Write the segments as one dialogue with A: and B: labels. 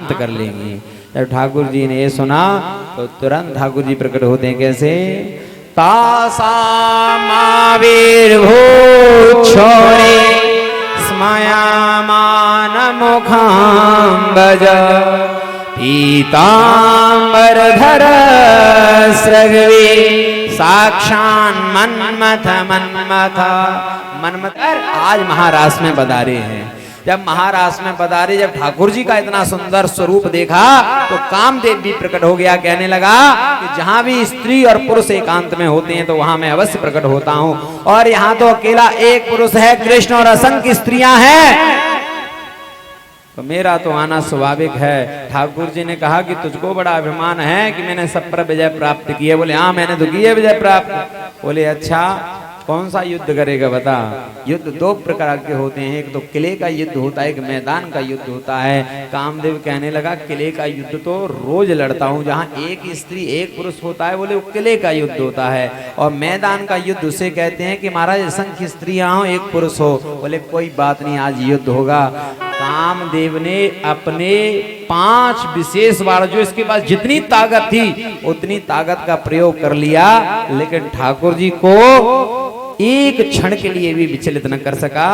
A: समाप्त कर लेंगी। जब ठाकुर जी ने ये सुना तो तुरंत ठाकुर जी प्रकट होते हैं कैसे? तासामाविर्भूत छोरे स्मयामान मुखाम्बज पीताम्बरधर स्रग्वे साक्षान मन्मथ आज महाराष्ट्र में पधारे हैं। जब महाराष्ट्र में पधारे, जब ठाकुर जी का इतना सुंदर स्वरूप देखा तो कामदेव भी प्रकट हो गया। कहने लगा कि जहां भी स्त्री और पुरुष एकांत में होते हैं तो वहां मैं अवश्य प्रकट होता हूं, और यहाँ तो अकेला एक पुरुष है कृष्ण और असंख्य स्त्रियां हैं, तो मेरा तो आना स्वाभाविक है। ठाकुर जी ने कहा कि तुझको बड़ा अभिमान है कि मैंने सब पर विजय प्राप्त की है। बोले हाँ मैंने तो की है विजय प्राप्त। बोले अच्छा कौन सा युद्ध करेगा बता? युद्ध दो प्रकार के होते हैं, एक तो किले का युद्ध होता है, एक मैदान का युद्ध होता है। कामदेव कहने लगा किले का युद्ध तो रोज लड़ता हूँ, जहाँ एक स्त्री एक पुरुष होता है, बोले वो किले का युद्ध होता है। और मैदान का युद्ध उसे कहते हैं कि महाराज असंख्य स्त्रियां हो एक पुरुष हो। बोले कोई बात नहीं आज युद्ध होगा। कामदेव ने अपने 5 विशेष बाण, जो इसके पास जितनी ताकत थी उतनी ताकत का प्रयोग कर लिया, लेकिन ठाकुर जी को एक क्षण के लिए भी विचलित न कर सका।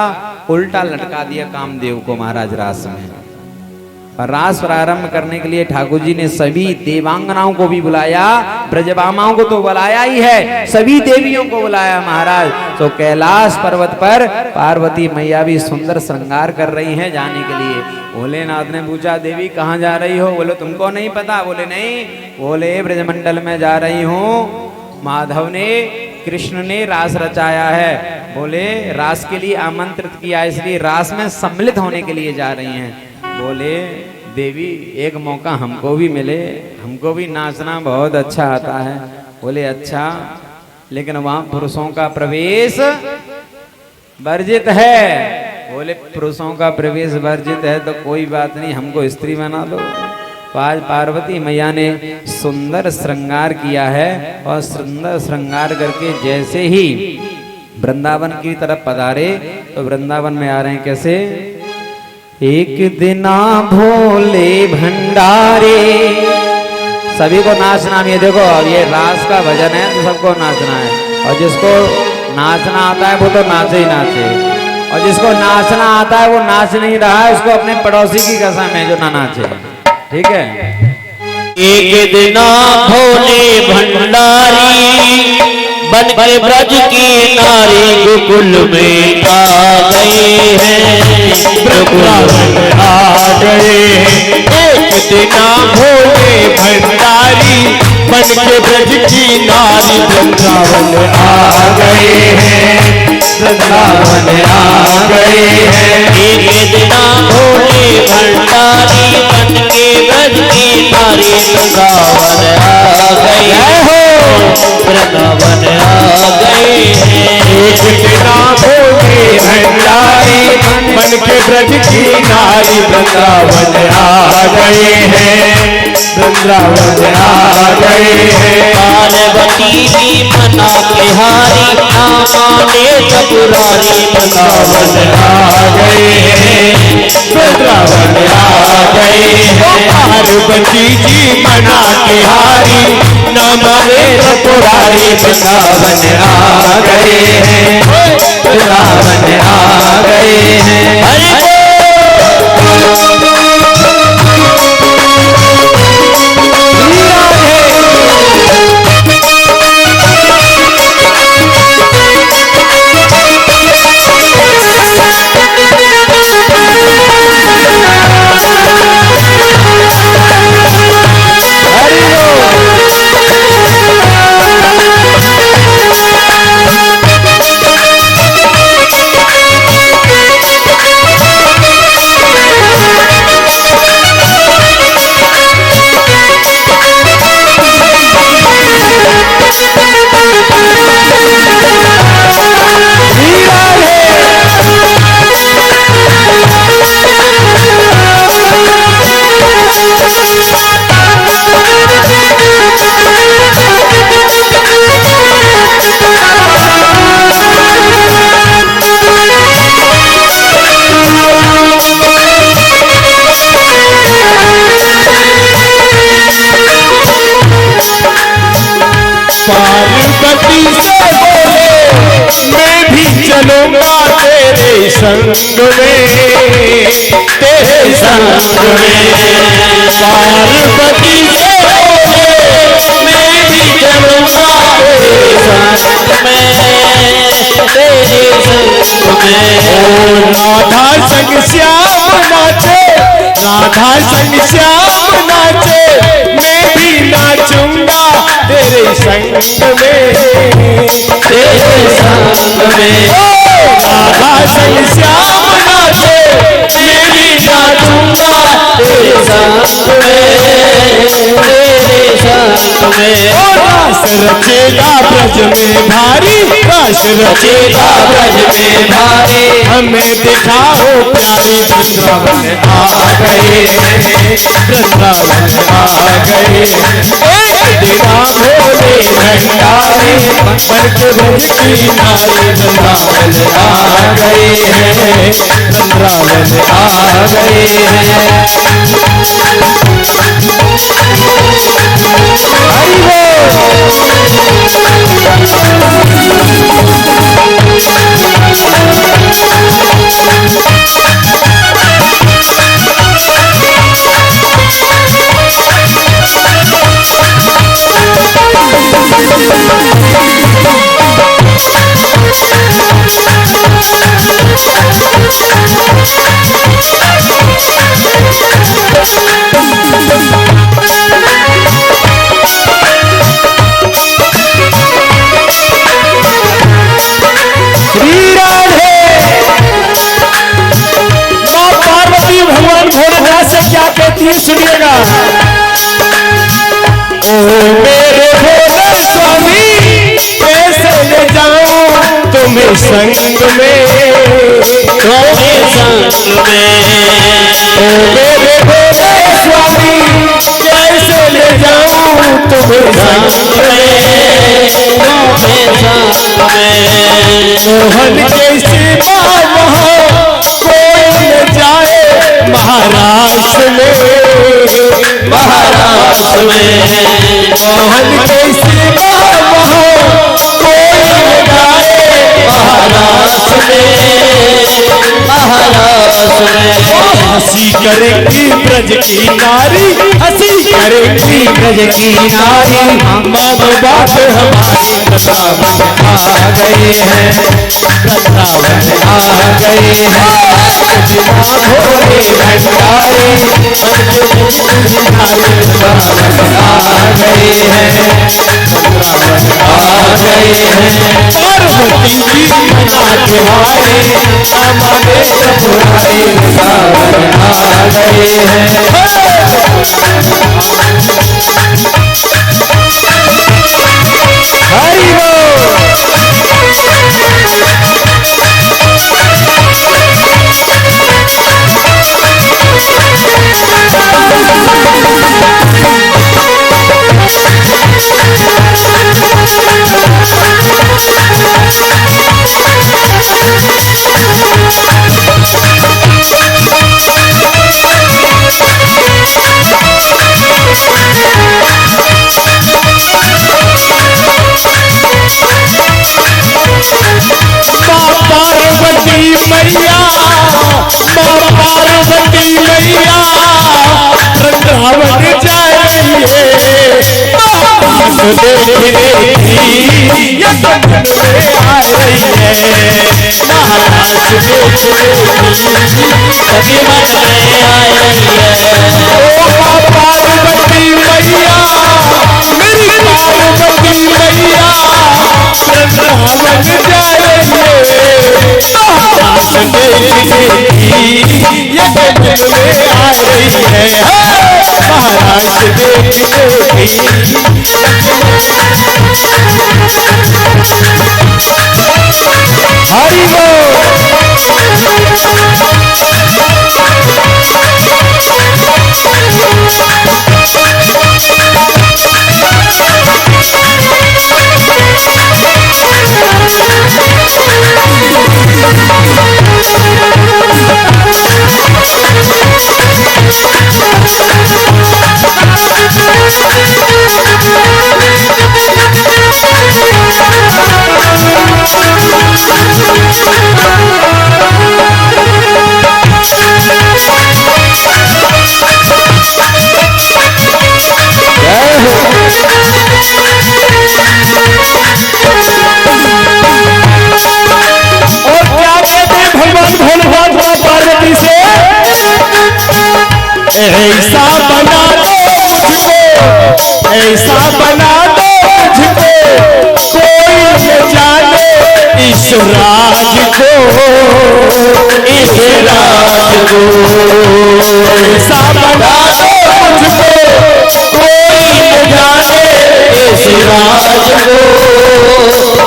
A: उल्टा लटका दिया कामदेव को महाराज रास में। और रास प्रारंभ करने के लिए ठाकुर जी ने सभी देवांगनाओं को भी बुलाया, ब्रजबामाओं को तो बुलाया ही है, सभी देवियों को बुलाया महाराज। तो कैलाश पर्वत पर पार्वती मैया भी सुंदर श्रृंगार कर रही हैं जाने के लिए। भोलेनाथ ने पूछा देवी कहाँ जा रही हो? बोले तुमको नहीं पता? बोले नहीं। बोले ब्रजमंडल में जा रही हूँ, माधव ने कृष्ण ने रास रचाया है, बोले रास के लिए आमंत्रित किया, इसलिए रास में सम्मिलित होने के लिए जा रही हैं। बोले देवी एक मौका हमको भी मिले, हमको भी नाचना बहुत अच्छा आता है। बोले अच्छा, लेकिन वहां पुरुषों का प्रवेश वर्जित है। बोले पुरुषों का प्रवेश वर्जित है तो कोई बात नहीं, हमको स्त्री बना दो। तो आज पार्वती मैया ने सुंदर श्रृंगार किया है, और सुंदर श्रृंगार करके जैसे ही वृंदावन की तरफ पधारे तो वृंदावन में आ रहे हैं कैसे? एक दिना भोले भंडारे, सभी को नाचना है। देखो अब ये रास का भजन है तो सबको नाचना है, और जिसको नाचना आता है वो तो नाचे ही नाचे, और जिसको नाचना आता है वो नाच नहीं रहा है, उसको अपने पड़ोसी की कसम है जो ना नाचे। ठीक है।
B: एक दिना भोले भंडारी बन के ब्रज की नारी गोकुल में आ गए हैं, वृंदावन आ गए हैं। एक दिना भोले भंडारी बन के ब्रज की नारी वृंदावन आ गए हैं, वृंदावन आ गए हैं। एक दिना भोले भंडारी बन के ब्रज की नारी वृंदावन आ गए हो, वृंदावन आ गए हैं। एक दिना भोले भंडारी बन के ब्रज की नारी वृंदावन आ गए हैं, वृंदावन आ गए हैं। पार्वती भी मना के हारी ना माने चतुरारी वृंदावन आ गए हैं, वृंदावन आ गए हैं। पार्वती जी मना के हारी ना माने चतुरारी वृंदावन आ गए हैं, वृंदावन आ गए हैं।
C: संग में, तेरे संग में। पार्वती से
B: मैं भी चलूंगा तेरे संग में, तेरे संग में।
C: राधा संग श्याम नाचे, राधा संग श्याम नाचे, मैं भी नाचूंगा तेरे संग में,
B: तेरे संग में।
C: राधा संग श्याम नाचे, मैं भी नाचूंगा
B: तेरे संग में, तेरे संग में।
C: रास रचेगा ब्रज में भारी, रास रचेगा
B: ब्रज में भारी,
C: हमें दिखाओ प्यारी। वृंदावन आ गए, वृंदावन आ गए। तेरा भोले भंडारी, बन के ब्रज की नारी। वृंदावन आ गए हैं, वृंदावन आ गए हैं। हरि सुनिएगा। ओ मेरे भोले स्वामी, कैसे ले जाऊं तुम्हें संग में,
B: तुम्हें संग में।
C: ओ मेरे भोले स्वामी, कैसे ले जाऊं तुम्हें संग में,
B: तुम्हें संग में।
C: मोहन के सिवा वहाँ कोई न जाए महाराष्ट्र में,
B: महाराष्ट्र में।
C: मोहन के सिवा वहाँ कोई न जाए
B: महाराष्ट्र में, महाराष्ट्र में।
C: हंसी करेंगी ब्रज की नारी, हंसी करेंगी ब्रज की नारी। मानो बात हमारी, वृंदावन आ गए हैं, वृंदावन आ गए हैं। बिना भोले भंडारी, वृंदावन आ गए हैं, वृंदावन आ गए हैं। पार्वती जी मना तुम्हारे, हमारे सपुरारी। वृंदावन आ गए हैं। हरि बोल। पार्वती मैया, पार्वती मैया, वृंदावन जाएंगे। ये बन में आ रही है, महाराज
B: सभी मन में आई है।
C: ओ पार्वती मैया, मेरी पार्वती मैया, वृंदावन जाएंगे। ये दिल में आ रही है, महाराज देखने हरि बोल। बना दो मुझको, ऐसा बना दो मुझको, कोई न जाने इस राज को, इस राज को। ऐसा बना दो मुझको, कोई न जाने
B: इस राज को,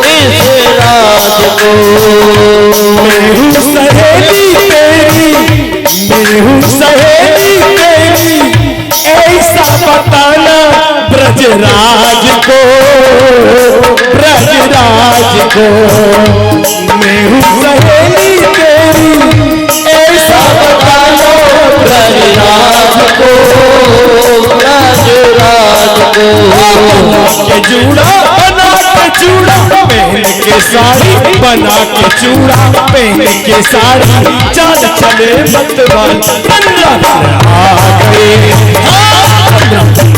B: इस राज को।
C: मैं हूँ सहेली तेरी, मैं हूँ सहेली तेरी, ऐसा बताना ब्रजराज को, ब्रजराज को। मैं हूँ सहेली तेरी, ऐसा बताना
B: ब्रजराज को, ब्रजराज को।
C: के जूड़ा बना के चूड़ा पहन के साड़ी, बना के चूड़ा पहन के साड़ी, चांद चले मतवाल आ गए,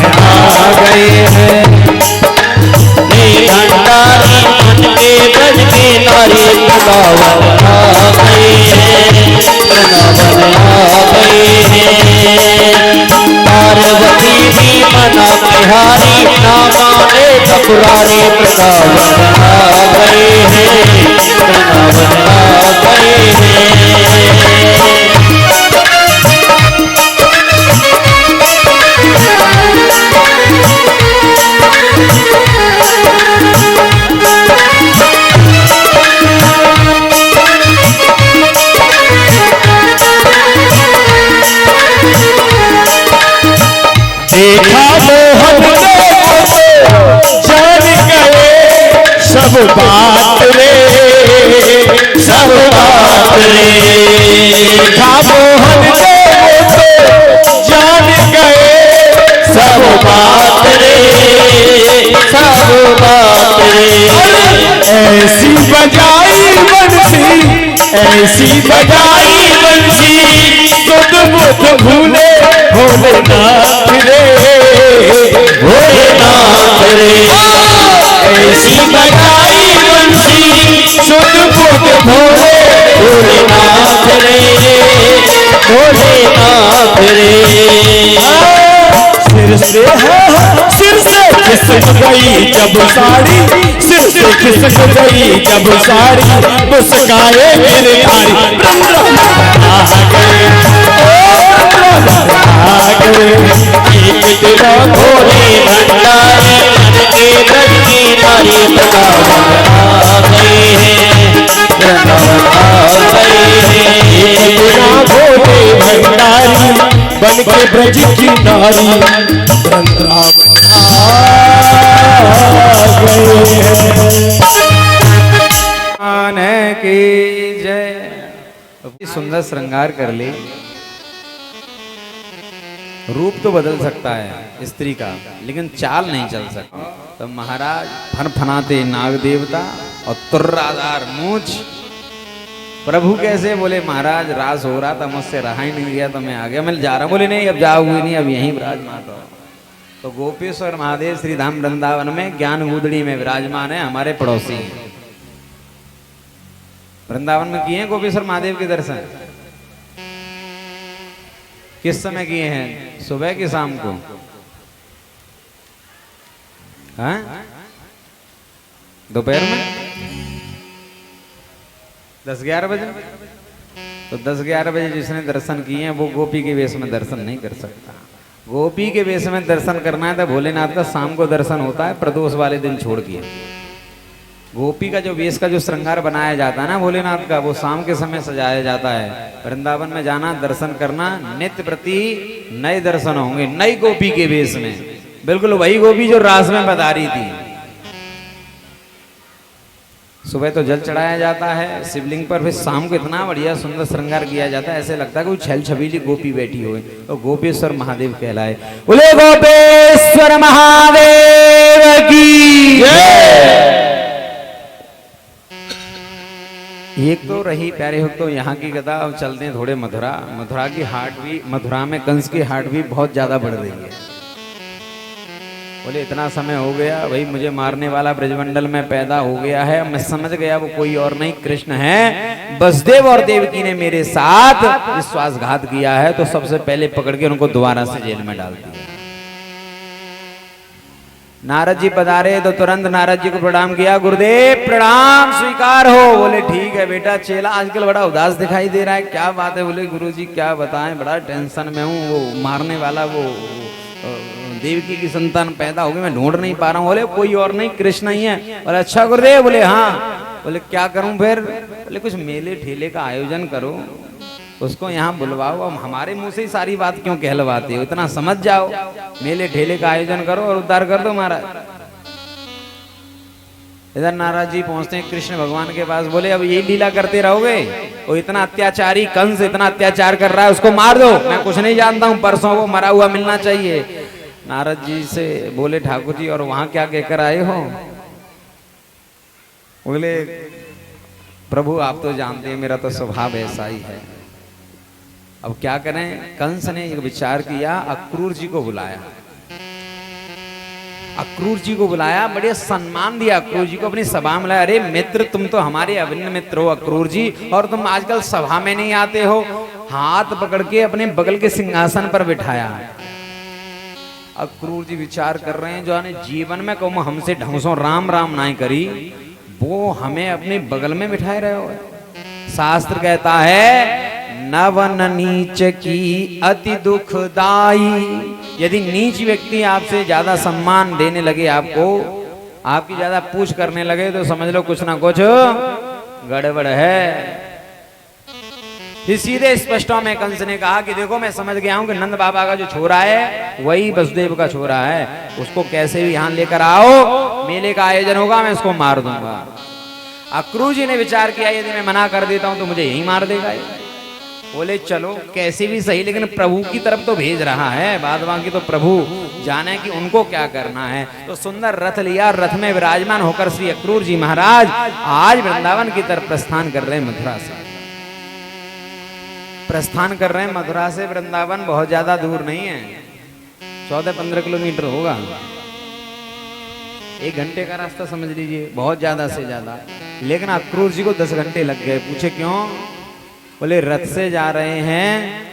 C: आ गए हैं।
B: भंडारी मन के ब्रज के नारी वृंदावन आ गए हैं, वृंदावन आ गए हैं। पार्वती भी मना बिहारी ना माने ठकुरारी वृंदावन आ गए हैं, वृंदावन आ गए हैं।
C: देखा मोहन जान गए सब बात रे,
B: सब बात रे।
C: देखा मोहन जान गए
B: सब बात रे, सब बात रे।
C: ऐसी बजाई बंसी, ऐसी बजाई बंसी, सुध बुध भूले भोलेनाथ रे,
B: भोलेनाथ रे।
C: ऐसी बजाई बंसी, सुध बुध भोले
B: भोलेनाथ रे, भोलेनाथ रे।
C: सिर से खिसक गई जब साड़ी, सिर से खिसक गई जब साड़ी, मुस्काए गिरधारी आ गए, आ गए।
B: एक दिना भोले भंडारी मन के ब्रज की नारी वृंदावन आ गए हैं, वृंदावन आ गए हैं।
C: एक दिना भोले भंडारी बन के ब्रज की नारी वृंदावन आ गए हैं।
A: की जय। सुंदर श्रृंगार कर ली, रूप तो बदल सकता है स्त्री का, लेकिन चाल नहीं चल सकती। तो महाराज फनफनाते नाग देवता और तुर्रादार मूंछ। प्रभु कैसे बोले, महाराज रास हो रहा था, मुझसे रहा ही नहीं गया तो मैं आ गया, मैं जा रहा। बोले नहीं अब जाओगे नहीं, अब यहीं विराजमान रहो। तो गोपेश्वर महादेव श्री धाम वृंदावन में ज्ञान गुदड़ी में विराजमान है, हमारे पड़ोसी हैं। वृंदावन में किए हैं गोपेश्वर महादेव के दर्शन? किस समय किए हैं? सुबह की शाम को? हाँ? दोपहर में 10-11 बजे? तो 10-11 बजे जिसने दर्शन किए हैं वो गोपी के वेश में दर्शन नहीं कर सकता। गोपी के वेश में दर्शन करना है तो भोलेनाथ का शाम को दर्शन होता है, प्रदोष वाले दिन छोड़ के। गोपी का जो वेश का जो श्रृंगार बनाया जाता है ना भोलेनाथ का, वो शाम के समय सजाया जाता है। वृंदावन में जाना, दर्शन करना, नित्य प्रति नए दर्शन होंगे, नई गोपी के वेश में, बिल्कुल वही गोपी जो रास में पधारी थी। सुबह तो जल चढ़ाया जाता है शिवलिंग पर, फिर शाम को इतना बढ़िया सुंदर श्रृंगार किया जाता है, ऐसे लगता है कोई छल छबीली गोपी बैठी हुई, तो गोपेश्वर महादेव कहलाए। बोले गोपेश्वर महादेव की जय। एक तो रही प्यारे हो, तो यहाँ की कथा। अब चलते हैं थोड़े मथुरा। मथुरा की हाट भी, मथुरा में कंस की हाट भी बहुत ज्यादा बढ़ रही है। बोले इतना समय हो गया, भाई मुझे मारने वाला ब्रजमंडल में पैदा हो गया है, मैं समझ गया वो कोई और नहीं कृष्ण है। वसुदेव और देवकी ने मेरे साथ विश्वासघात किया है, तो सबसे पहले पकड़ के उनको दोबारा से जेल में डाल दिया। नारद जी पधारे तो तुरंत नारद जी को प्रणाम किया, गुरुदेव प्रणाम स्वीकार हो। बोले ठीक है बेटा, चेला आजकल बड़ा उदास दिखाई दे रहा है, क्या बात है? बोले गुरुजी क्या बताएं, बड़ा टेंशन में हूँ, वो मारने वाला वो देवकी की संतान पैदा हो गई, मैं ढूंढ नहीं पा रहा हूँ। बोले कोई और नहीं कृष्ण ही है। बोले अच्छा गुरुदेव। बोले हाँ। बोले क्या करूं फिर? बोले कुछ मेले ठेले का आयोजन करो, उसको यहाँ बुलवाओ। अब हमारे मुंह से ही सारी बात क्यों कहलवाते हो, इतना समझ जाओ। मेले ठेले का आयोजन करो और उद्धार कर दो महाराज। इधर नारद जी पहुंचते हैं कृष्ण भगवान के पास। बोले अब यही लीला करते रहोगे? वो इतना अत्याचारी कंस इतना अत्याचार कर रहा है, उसको मार दो। मैं कुछ नहीं जानता हूँ, परसों वो मरा हुआ मिलना चाहिए। नारद जी से बोले ठाकुर जी और वहां क्या कहकर आए हो? बोले प्रभु आप तो जानते हैं मेरा तो स्वभाव ऐसा ही है, अब क्या करें? कंस ने एक विचार किया, अक्रूर जी को बुलाया। अक्रूर जी को बुलाया, बड़े सम्मान दिया अक्रूर जी को, अपनी सभा में लाया। अरे मित्र, तुम तो हमारे अभिन्न मित्र हो अक्रूर जी, और तुम आजकल सभा में नहीं आते हो। हाथ पकड़ के अपने बगल के सिंहासन पर बिठाया। अक्रूर जी विचार कर रहे हैं, जो आने जीवन में कहूँ हमसे ढंगसों राम राम ना करी, वो हमें अपने बगल में बिठाए रहे हो। शास्त्र कहता है नवन नीच की अति दुखदाई। यदि नीच व्यक्ति आपसे ज्यादा सम्मान देने लगे, आपको आपकी ज्यादा पूछ करने लगे, तो समझ लो कुछ ना कुछ गड़बड़ है। सीधे स्पष्टों में कंस ने कहा कि देखो मैं समझ गया हूं कि नंद बाबा का जो छोरा है वही वसुदेव का छोरा है, उसको कैसे भी यहां लेकर आओ, मेले का आयोजन होगा, मैं उसको मार दूंगा। अक्रूर जी ने विचार किया यदि मैं मना कर देता हूं तो मुझे यही मार देगा। बोले चलो कैसे भी सही, लेकिन प्रभु की तरफ तो भेज रहा है, बाद बाकी तो प्रभु जाने कि उनको क्या करना है। तो सुंदर रथ लिया, रथ में विराजमान होकर श्री अक्रूर जी महाराज आज वृंदावन की तरफ प्रस्थान कर रहे हैं। मथुरा से प्रस्थान कर रहे हैं। मथुरा से वृंदावन बहुत ज्यादा दूर नहीं है, 14-15 किलोमीटर होगा, 1 घंटे का रास्ता समझ लीजिए, बहुत ज्यादा से ज्यादा। लेकिन अक्रूर जी को 10 घंटे लग गए। पूछे क्यों? बोले रथ से जा रहे हैं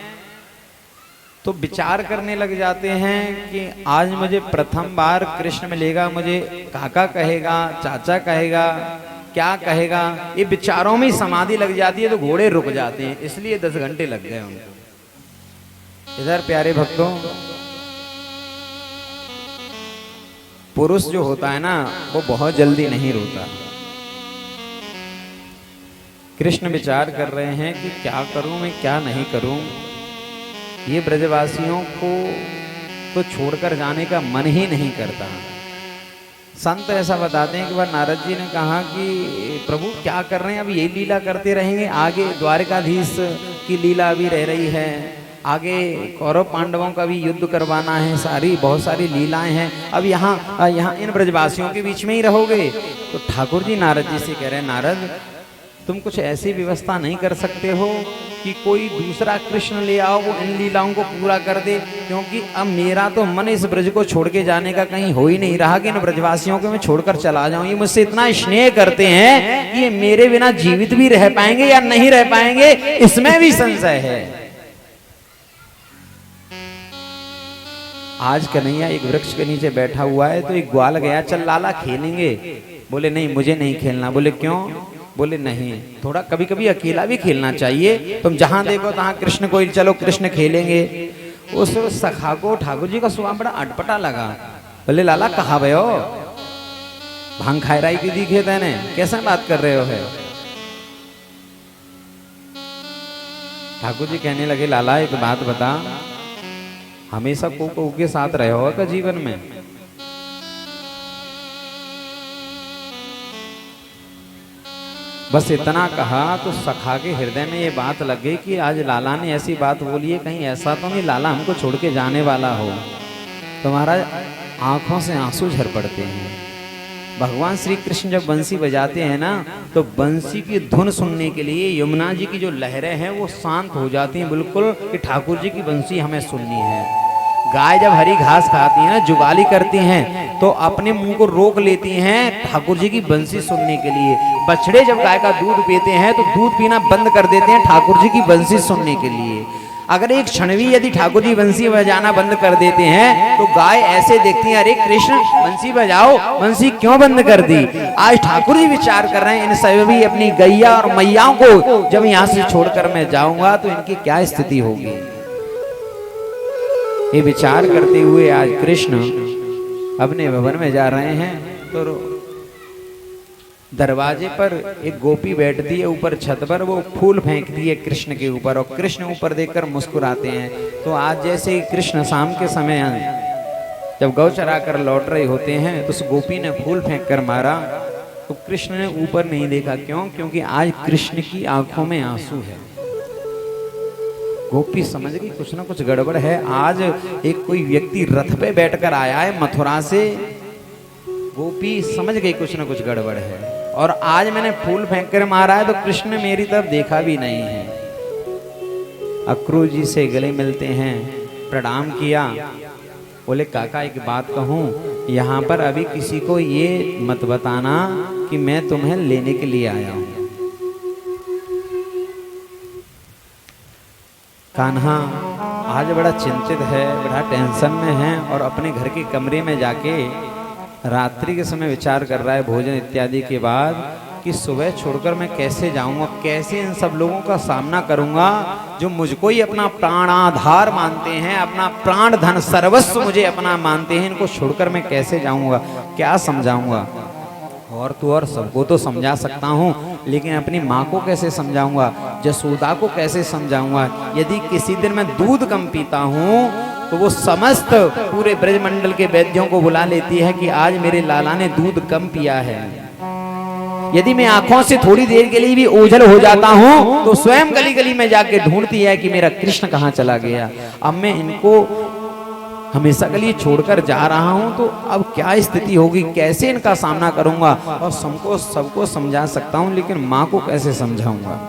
A: तो विचार करने लग जाते हैं कि आज मुझे प्रथम बार कृष्ण मिलेगा, मुझे काका कहेगा, चाचा कहेगा, क्या कहेगा, ये विचारों में समाधि लग जाती है, तो घोड़े रुक जाते हैं, इसलिए 10 घंटे लग गए उनको। इधर प्यारे भक्तों, पुरुष जो होता है ना वो बहुत जल्दी नहीं रोता। कृष्ण विचार कर रहे हैं कि क्या करूं मैं, क्या नहीं करूं। ये ब्रजवासियों को तो छोड़कर जाने का मन ही नहीं करता। संत ऐसा बताते हैं कि वह नारद जी ने कहा कि प्रभु क्या कर रहे हैं, अब ये लीला करते रहेंगे, आगे द्वारकाधीश की लीला भी रह रही है, आगे कौरव पांडवों का भी युद्ध करवाना है, बहुत सारी लीलाएं हैं, अब यहाँ इन ब्रजवासियों के बीच में ही रहोगे। तो ठाकुर जी नारद जी से कह रहे हैं, नारद तुम कुछ ऐसी व्यवस्था नहीं कर सकते हो कि कोई दूसरा कृष्ण ले आओ, वो इन लीलाओं को पूरा कर दे, क्योंकि अब मेरा तो मन इस ब्रज को छोड़ के जाने का कहीं हो ही नहीं रहा कि इन ब्रजवासियों को मैं छोड़कर चला जाऊं। ये मुझसे इतना स्नेह करते हैं कि ये मेरे बिना जीवित भी रह पाएंगे या नहीं रह पाएंगे, इसमें भी संशय है। आज कन्हैया एक वृक्ष के नीचे बैठा हुआ है, तो एक ग्वाल गया, चल लाला खेलेंगे। बोले नहीं, मुझे नहीं खेलना। बोले क्यों? बोले नहीं, थोड़ा कभी कभी अकेला भी खेलना चाहिए, तुम जहां देखो तहां कृष्ण को, चलो कृष्ण खेलेंगे। उस सखा को ठाकुर जी का स्वभाव बड़ा अटपटा लगा। बोले लाला कहाँ भयो, भांग खाए राई की दिखे तेने, कैसा बात कर रहे हो है? ठाकुर जी कहने लगे, लाला एक बात बता, हमेशा को के साथ रहे हो का जीवन में? बस इतना कहा तो सखा के हृदय में ये बात लग गई कि आज लाला ने ऐसी बात बोली है, कहीं ऐसा तो नहीं लाला हमको छोड़ के जाने वाला हो। तुम्हारा आंखों से आंसू झर पड़ते हैं। भगवान श्री कृष्ण जब बंसी बजाते हैं ना, तो बंसी की धुन सुनने के लिए यमुना जी की जो लहरें हैं वो शांत हो जाती हैं बिल्कुल, कि ठाकुर जी की बंसी हमें सुननी है। गाय जब हरी घास खाती है ना, जुगाली करती हैं, तो अपने मुंह को रोक लेती हैं ठाकुर जी की बंसी सुनने के लिए। बछड़े जब गाय का दूध पीते हैं तो दूध पीना बंद कर देते हैं ठाकुर जी की बंसी सुनने के लिए। अगर एक क्षण भी यदि ठाकुर जी बंसी बजाना बंद कर देते हैं तो गाय ऐसे देखती है, अरे कृष्ण बंसी बजाओ, बंसी क्यों बंद कर दी। आज ठाकुर जी विचार कर रहे हैं, इन सभी अपनी गैया और मैयाओं को जब यहाँ से छोड़कर मैं जाऊंगा तो इनकी क्या स्थिति होगी। ये विचार करते हुए आज कृष्ण अपने भवन में जा रहे हैं तो दरवाजे पर एक गोपी बैठती है ऊपर छत पर, वो फूल फेंकती है कृष्ण के ऊपर और कृष्ण ऊपर देखकर मुस्कुराते हैं। तो आज जैसे ही कृष्ण शाम के समय जब गौ चरा कर लौट रहे होते हैं तो उस गोपी ने फूल फेंक कर मारा, तो कृष्ण ने ऊपर नहीं देखा। क्यों? क्योंकि आज कृष्ण की आंखों में आंसू है। गोपी समझ गई कुछ ना कुछ गड़बड़ है। आज एक कोई व्यक्ति रथ पे बैठकर आया है मथुरा से, गोपी समझ गई कुछ ना कुछ गड़बड़ है। और आज मैंने फूल फेंक कर मारा है तो कृष्ण ने मेरी तरफ देखा भी नहीं है। अक्रूर जी से गले मिलते हैं, प्रणाम किया, बोले काका एक बात कहूँ, यहाँ पर अभी किसी को ये मत बताना कि मैं तुम्हें लेने के लिए आया हूँ। कान्हा आज बड़ा चिंतित है, बड़ा टेंशन में है और अपने घर के कमरे में जाके रात्रि के समय विचार कर रहा है भोजन इत्यादि के बाद कि सुबह छोड़कर मैं कैसे जाऊंगा, कैसे इन सब लोगों का सामना करूंगा जो मुझको ही अपना प्राणाधार मानते हैं, अपना प्राण धन सर्वस्व मुझे अपना मानते हैं। इनको छोड़कर मैं कैसे जाऊंगा, क्या समझाऊंगा। और तो और सबको तो समझा सकता हूँ, लेकिन अपनी माँ को कैसे समझाऊंगा, जसोदा को कैसे समझाऊंगा। यदि किसी दिन मैं दूध कम पीता हूँ तो वो समस्त पूरे ब्रजमंडल के वैद्यों को बुला लेती है कि आज मेरे लाला ने दूध कम पिया है। यदि मैं आंखों से थोड़ी देर के लिए भी ओझल हो जाता हूँ तो स्वयं गली गली में जाके ढूंढती है कि मेरा कृष्ण कहाँ चला गया। अब मैं इनको हमेशा के लिए छोड़कर जा रहा हूं तो अब क्या स्थिति होगी, कैसे इनका सामना करूंगा। और सबको समझा सकता हूं लेकिन मां को कैसे समझाऊंगा।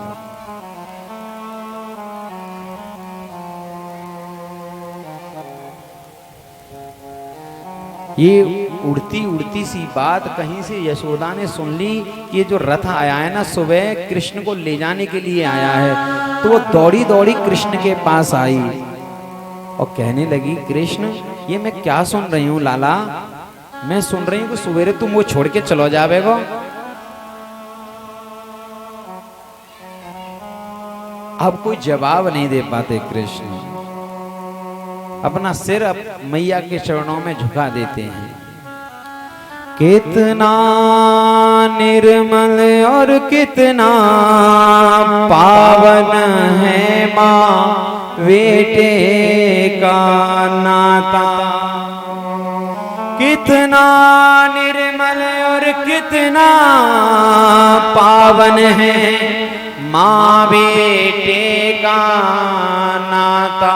A: ये उड़ती उड़ती सी बात कहीं से यशोदा ने सुन ली कि ये जो रथ आया है ना सुबह कृष्ण को ले जाने के लिए आया है। तो वो दौड़ी दौड़ी कृष्ण के पास आई और कहने लगी, कृष्ण ये मैं क्या सुन रही हूँ लाला, मैं सुन रही हूँ कि सवेरे तुम वो छोड़ के चलो जावेगो। अब कोई जवाब नहीं दे पाते कृष्ण, अपना सिर मैया के चरणों में झुका देते हैं। कितना निर्मल और कितना पावन है माँ बेटे का नाता, कितना निर्मल और कितना पावन है माँ बेटे का नाता।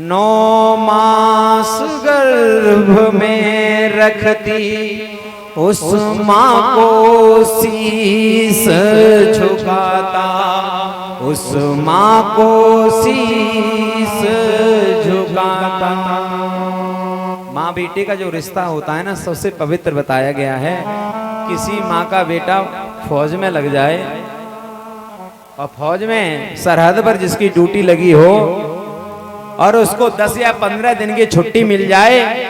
A: 9 मास गर्भ में रखती उस माँ को शीस झुकाता, उस माँ को शीस झुकाता। माँ बेटे का जो रिश्ता होता है ना सबसे पवित्र बताया गया है। किसी माँ का बेटा फौज में लग जाए और फौज में सरहद पर जिसकी ड्यूटी लगी हो और उसको 10 या 15 दिन की छुट्टी मिल जाए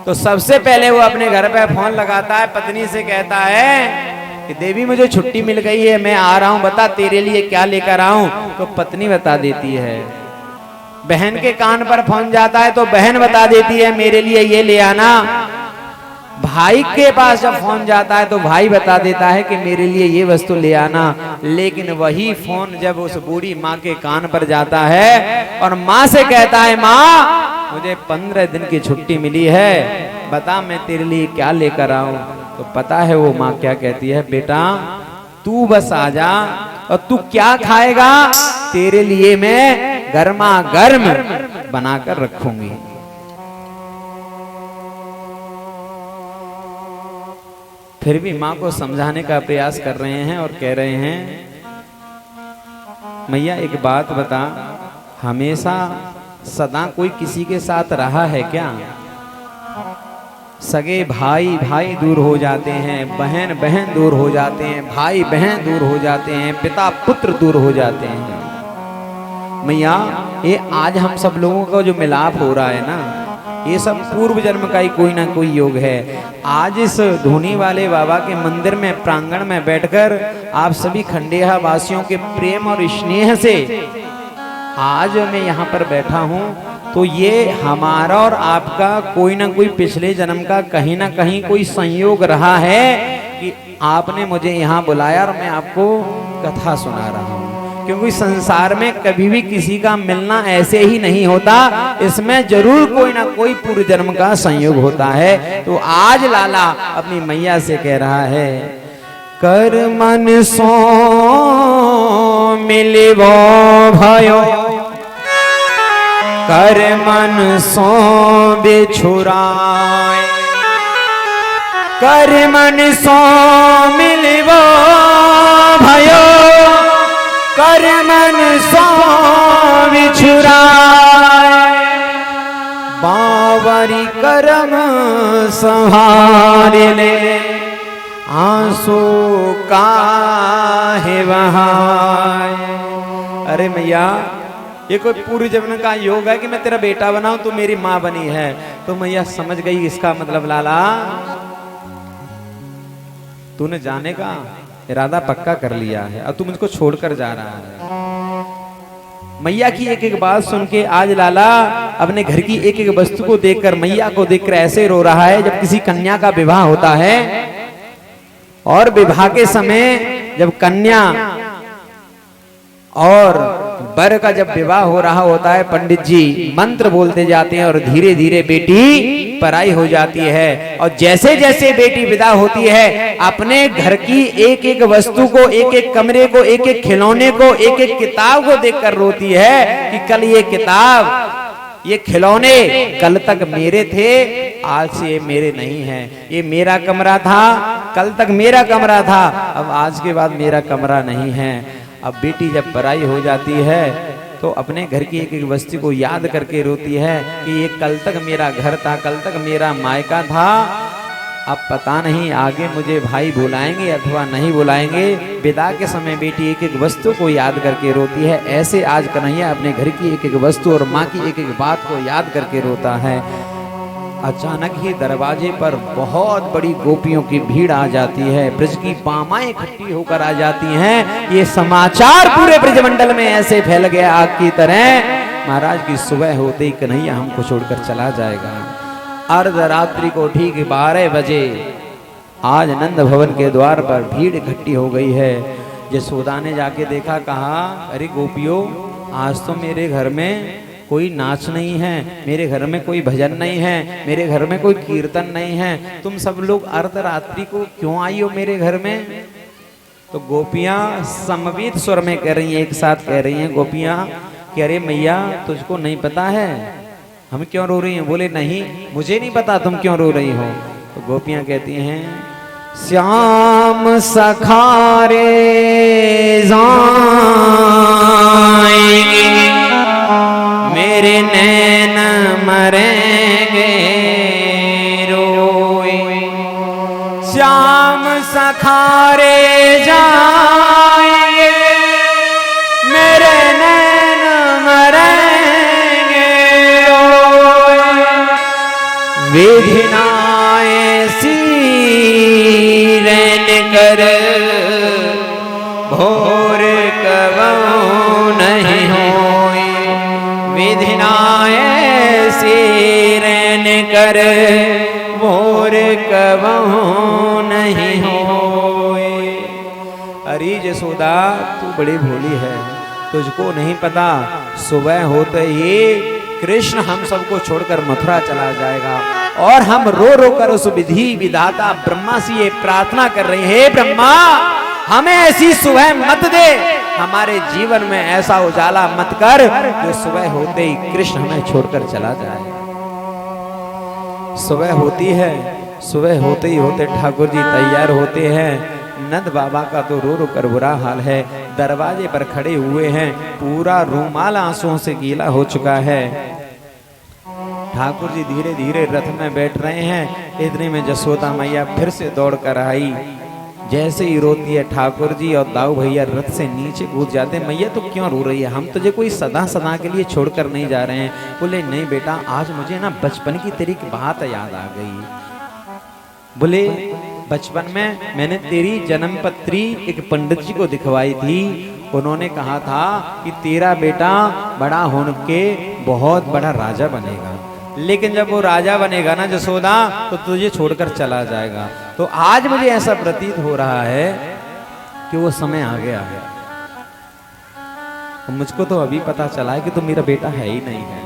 A: तो सबसे पहले वो अपने घर पे फोन लगाता है, पत्नी से कहता है कि देवी मुझे छुट्टी मिल गई है, मैं आ रहा हूं, बता तेरे लिए क्या लेकर आऊं। तो पत्नी बता देती है। बहन के कान पर फोन जाता है तो बहन बता देती है मेरे लिए ये ले आना। भाई के पास जब फोन जाता है तो भाई बता देता है कि मेरे लिए ये वस्तु ले आना। लेकिन वही फोन जब उस बूढ़ी माँ के कान पर जाता है और माँ से कहता है, माँ मुझे 15 दिन की छुट्टी मिली है, बता मैं तेरे लिए क्या लेकर आऊं। तो पता है वो माँ क्या कहती है, बेटा तू बस आ जा और तू क्या खाएगा तेरे लिए मैं गर्मा गर्म बनाकर रखूंगी। फिर भी माँ को समझाने का प्रयास कर रहे हैं और कह रहे हैं, मैया एक बात बता, हमेशा सदा कोई किसी के साथ रहा है क्या? सगे भाई भाई दूर हो जाते हैं, बहन बहन दूर हो जाते हैं, भाई बहन दूर हो जाते हैं, पिता पुत्र दूर हो जाते हैं। मैया ये आज हम सब लोगों का जो मिलाप हो रहा है ना, ये सब पूर्व जन्म का ही कोई ना कोई योग है। आज इस धोनी वाले बाबा के मंदिर में प्रांगण में बैठकर आप सभी खंडेहा वासियों के प्रेम और स्नेह से आज मैं यहाँ पर बैठा हूँ, तो ये हमारा और आपका कोई ना कोई पिछले जन्म का कहीं ना कहीं कोई संयोग रहा है कि आपने मुझे यहाँ बुलाया और मैं आपको कथा सुना रहा हूँ। क्योंकि संसार में कभी भी किसी का मिलना ऐसे ही नहीं होता, इसमें जरूर कोई ना कोई पूर्व जन्म का संयोग होता है। तो आज लाला अपनी मैया से कह रहा है, कर मन सो मिलबो भयो, कर मन सो बिछुराए, कर मन सो मिलबो भयो, कर मन सो बिछुराए, बावरी करम संहार ले, आंसू काहे बहाए। अरे मैया ये कोई पूर्व जन्म का योग है कि मैं तेरा बेटा बनाऊं, तू मेरी माँ बनी है। तो मैया समझ गई इसका मतलब लाला तूने जाने का इरादा पक्का कर लिया है और तू मुझको छोड़कर जा रहा है। मैया की एक एक बात सुन के आज लाला अपने घर की एक एक वस्तु को देखकर, मैया को देखकर ऐसे रो रहा है। जब किसी कन्या का विवाह होता है और विवाह के समय जब कन्या और वर का जब विवाह हो रहा होता है, पंडित जी मंत्र बोलते जाते हैं और धीरे धीरे बेटी पराई हो जाती है। और जैसे जैसे बेटी विदा होती है, अपने घर की एक एक वस्तु को, एक एक कमरे को, एक एक खिलौने को, एक एक किताब को देखकर रोती है कि कल ये किताब, ये खिलौने कल तक मेरे थे, आज से ये मेरे नहीं हैं। ये मेरा कमरा था, कल तक मेरा कमरा था, अब आज के बाद मेरा कमरा नहीं है। अब बेटी जब पराई हो जाती है तो अपने घर की एक एक वस्तु को याद करके रोती है कि ये कल तक मेरा घर था, कल तक मेरा मायका था, अब पता नहीं आगे मुझे भाई बुलाएंगे अथवा नहीं बुलाएंगे। विदा के समय बेटी एक एक वस्तु को याद करके रोती है। ऐसे आज कन्हैया अपने घर की एक एक वस्तु और माँ की एक एक बात को याद करके रोता है। अचानक ही दरवाजे पर बहुत बड़ी गोपियों की भीड़ आ जाती है, ब्रज की पामाएं इकट्ठी होकर आ जाती हैं। ये समाचार पूरे ब्रजमंडल में ऐसे फैल गया आग की तरह, महाराज की सुबह होते ही कन्हैया हमको छोड़कर चला जाएगा। अर्धरात्रि को ठीक 12 बजे आज नंद भवन के द्वार पर भीड़ इकट्ठी हो गई है। यशोदा ने जाके देखा, कहा अरे गोपियों, आज तो मेरे घर में कोई नाच नहीं है, मेरे घर में कोई भजन नहीं है, मेरे घर में कोई कीर्तन नहीं है, तुम सब लोग अर्धरात्रि को क्यों आई हो मेरे घर में? तो गोपियां समवेत स्वर में कह रही हैं, एक साथ कह रही हैं गोपियां कि अरे मैया तुझको नहीं पता है हम क्यों रो रही हैं? बोले नहीं, मुझे नहीं पता तुम क्यों रो रही हो। तो गोपियां कहती हैं, श्याम सखारे मेरे नैन मरेंगे रोए, श्याम सखारे जाएंगे मेरे नैन मरेंगे रोए, विधिनाए सीरन कर भोर कबहू नहीं होए, विधिनाए सिरन कर भोर कबहू नहीं होए। अरे यशोदा तू बड़ी भोली है, तुझको नहीं पता सुबह होते ही कृष्ण हम सबको छोड़कर मथुरा चला जाएगा। और हम रो रो कर उस विधि विधाता ब्रह्मा से ये प्रार्थना कर रहे हैं, हे ब्रह्मा हमें ऐसी सुबह मत दे, हमारे जीवन में ऐसा उजाला मत कर जो सुबह होते ही कृष्ण हमें छोड़कर चला जाए। सुबह होती है, सुबह होते ही होते ठाकुर जी तैयार होते हैं। नंद बाबा का तो रो रो कर बुरा हाल है। दरवाजे पर खड़े हुए हैं, पूरा रूमाल आंसुओं से गीला हो चुका है। ठाकुर जी धीरे धीरे रथ में बैठ रहे हैं। इतने में जसोदा मैया फिर से दौड़ कर आई। जैसे ही रोती है, ठाकुर जी और दाऊ भैया रथ से नीचे कूद जाते हैं। मैया तो क्यों रो रही है, हम तुझे कोई सदा सदा के लिए छोड़कर नहीं जा रहे हैं। बोले नहीं बेटा, आज मुझे ना बचपन की तेरी एक बात याद आ गई। बोले बचपन में मैंने तेरी जन्म पत्री एक पंडित जी को दिखवाई थी। उन्होंने कहा था कि तेरा बेटा बड़ा होके बहुत बड़ा राजा बनेगा, लेकिन जब वो राजा बनेगा ना जसोदा, तो तुझे छोड़कर चला जाएगा। तो आज मुझे ऐसा प्रतीत हो रहा है कि वो समय आ गया है। मुझको तो अभी पता चला है कि तू मेरा बेटा है ही नहीं है,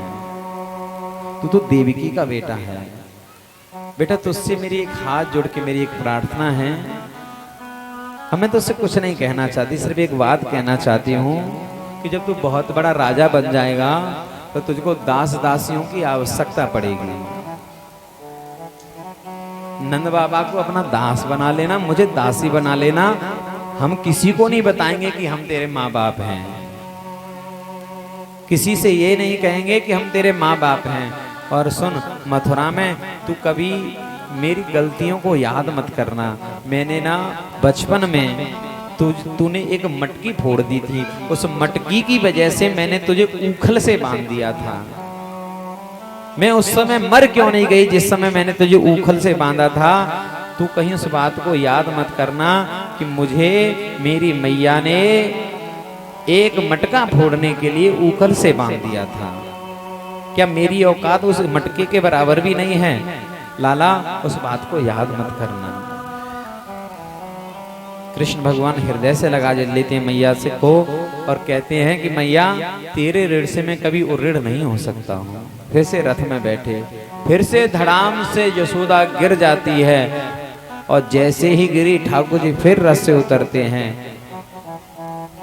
A: तू तो देवकी का बेटा है। बेटा तुझसे मेरी एक हाथ जोड़ के मेरी एक प्रार्थना है। हमें तुझसे कुछ नहीं कहना चाहती, सिर्फ एक बात कहना चाहती हूँ कि जब तू बहुत बड़ा राजा बन जाएगा तो तुझको दास दासियों की आवश्यकता पड़ेगी। नंद बाबा को अपना दास बना लेना, मुझे दासी बना लेना। हम किसी को नहीं बताएंगे कि हम तेरे माँ बाप हैं, किसी से ये नहीं कहेंगे कि हम तेरे माँ बाप हैं। और सुन, मथुरा में तू कभी मेरी गलतियों को याद मत करना। मैंने ना बचपन में तूने एक मटकी फोड़ दी थी, उस मटकी की वजह से मैंने तुझे ऊखल से बांध दिया था। मैं उस समय मर क्यों नहीं गई जिस समय मैंने तुझे ऊखल से बांधा था। तू कहीं उस बात को याद मत करना कि मुझे मेरी मैया ने एक मटका फोड़ने के लिए ऊखल से बांध दिया था। क्या मेरी औकात उस मटके के बराबर भी नहीं है? लाला, उस बात को याद मत करना। कृष्ण भगवान हृदय से लगा लेते हैं मैया से को और कहते हैं कि मैया तेरे ऋण से मैं कभी उऋण नहीं हो सकता हूँ। फिर से रथ में बैठे, फिर से धड़ाम से यशोदा गिर जाती है और जैसे ही गिरी ठाकुर जी फिर रथ से उतरते हैं।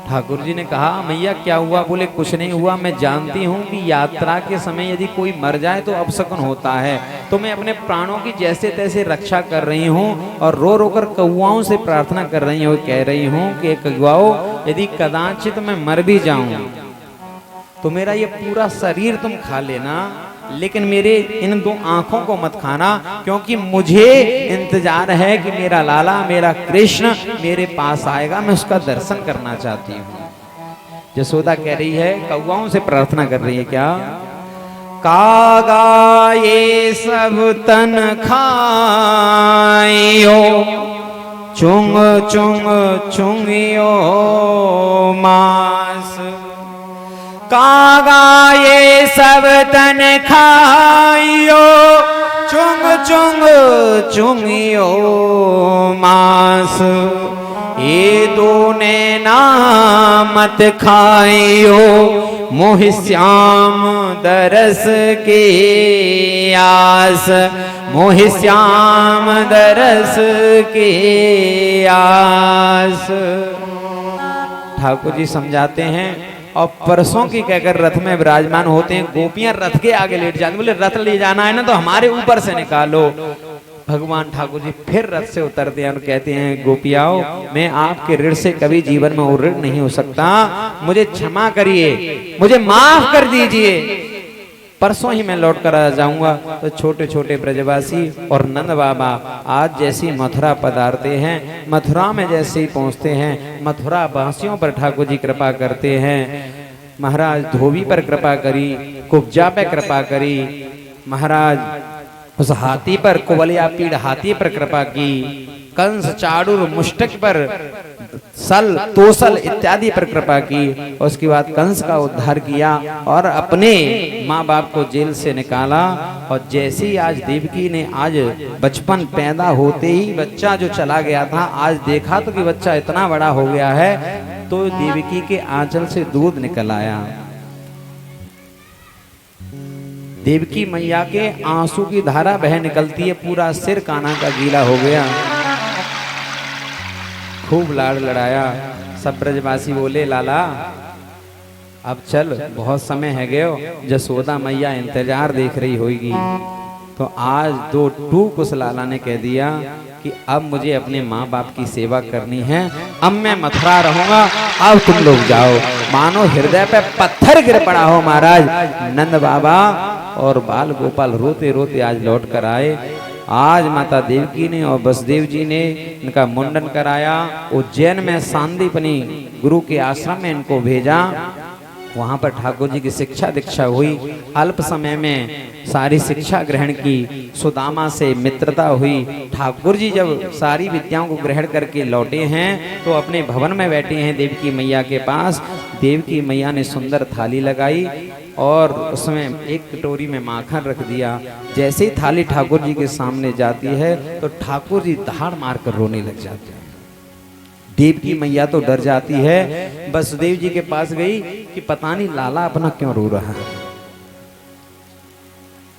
A: ठाकुर जी ने कहा मैया क्या हुआ? बोले कुछ नहीं हुआ, मैं जानती हूँ कि यात्रा के समय यदि कोई मर जाए तो अपशकुन होता है, तो मैं अपने प्राणों की जैसे तैसे रक्षा कर रही हूँ और रो रो कर कौआओं से प्रार्थना कर रही हूँ, कह रही हूँ कि कौआओं यदि कदाचित मैं मर भी जाऊं तो मेरा ये पूरा शरीर तुम खा लेना, लेकिन मेरे इन दो आंखों को मत खाना, क्योंकि मुझे इंतजार है कि मेरा लाला, मेरा कृष्ण मेरे पास आएगा, मैं उसका दर्शन करना चाहती हूँ। यशोदा कह रही है, कौआओं से प्रार्थना कर रही है क्या? कागा ये सब तन खाइयो, चुंग चुंग चुंगियो मांस। कागा ये सब तन खाइयो, चुंग चुंग चुंगियो मांस। ये दोने नामत खाइयो, मोहि श्याम दरस के आस, मोहि श्याम दरस के आस। ठाकुर जी समझाते हैं और परसों की कहकर रथ में विराजमान होते हैं। गोपियां रथ के आगे लेट जाती, बोले रथ ले जाना है ना तो हमारे ऊपर से निकालो। भगवान ठाकुर जी फिर रथ से उतरते हैं और कहते हैं गोपियाओ, मैं आपके ऋण से कभी जीवन में और ऋण नहीं हो सकता, मुझे क्षमा करिए, मुझे माफ कर दीजिए। परसों ही मैं लौट कर आ जाऊंगा। तो छोटे छोटे ब्रजवासी और नंद बाबा आज जैसी मथुरा पधारते हैं, मथुरा में जैसे ही पहुंचते हैं, मथुरा वासियों पर ठाकुर जी कृपा करते हैं। महाराज धोबी पर कृपा करी, कुब्जा पे कृपा करी, महाराज उस हाथी पर, कुवलिया पीड़ हाथी पर कृपा की, कंस चाडूर मुष्टक पर, सल तोसल इत्यादि पर कृपा की। उसके बाद कंस का उद्धार किया और अपने माँ बाप को जेल से निकाला। और जैसे ही आज देवकी ने आज बचपन पैदा होते ही बच्चा जो चला गया था, आज देखा तो कि बच्चा इतना बड़ा हो गया है, तो देवकी के आंचल से दूध निकल आया। देवकी मैया के आंसू की धारा बह निकलती है, पूरा सिर कान्हा का गीला हो गया। खूब लाड़ लड़ाया। सब ब्रजवासी बोले लाला अब चल, बहुत समय है गयो, जसोदा मैया इंतजार देख रही होगी। तो आज दो टूक उस लाला ने कह दिया कि अब मुझे अपने माँ बाप की सेवा करनी है, अब मैं मथुरा रहूंगा, अब तुम लोग जाओ। मानो हृदय पे पत्थर गिर पड़ा हो महाराज। नंद बाबा और बाल गोपाल रोते रोते आज लौट कर आए। आज माता देवकी ने और बसदेव जी ने इनका मुंडन कराया। उज्जैन में सांदीपनी गुरु के आश्रम में इनको भेजा। वहां पर ठाकुर जी की शिक्षा दीक्षा हुई। अल्प समय में सारी शिक्षा ग्रहण की, सुदामा से मित्रता हुई। ठाकुर जी जब सारी विद्याओं को ग्रहण करके लौटे हैं तो अपने भवन में बैठे हैं देवकी मैया के पास। देवकी मैया ने सुंदर थाली लगाई और उसमें एक कटोरी में माखन रख दिया। जैसे ही थाली ठाकुर जी के सामने जाती है तो ठाकुर जी दहाड़ मारकर रोने लग जाते हैं। देवकी मैया तो डर जाती है, वसुदेव जी के पास गई कि पता नहीं लाला अपना क्यों रो रहा है।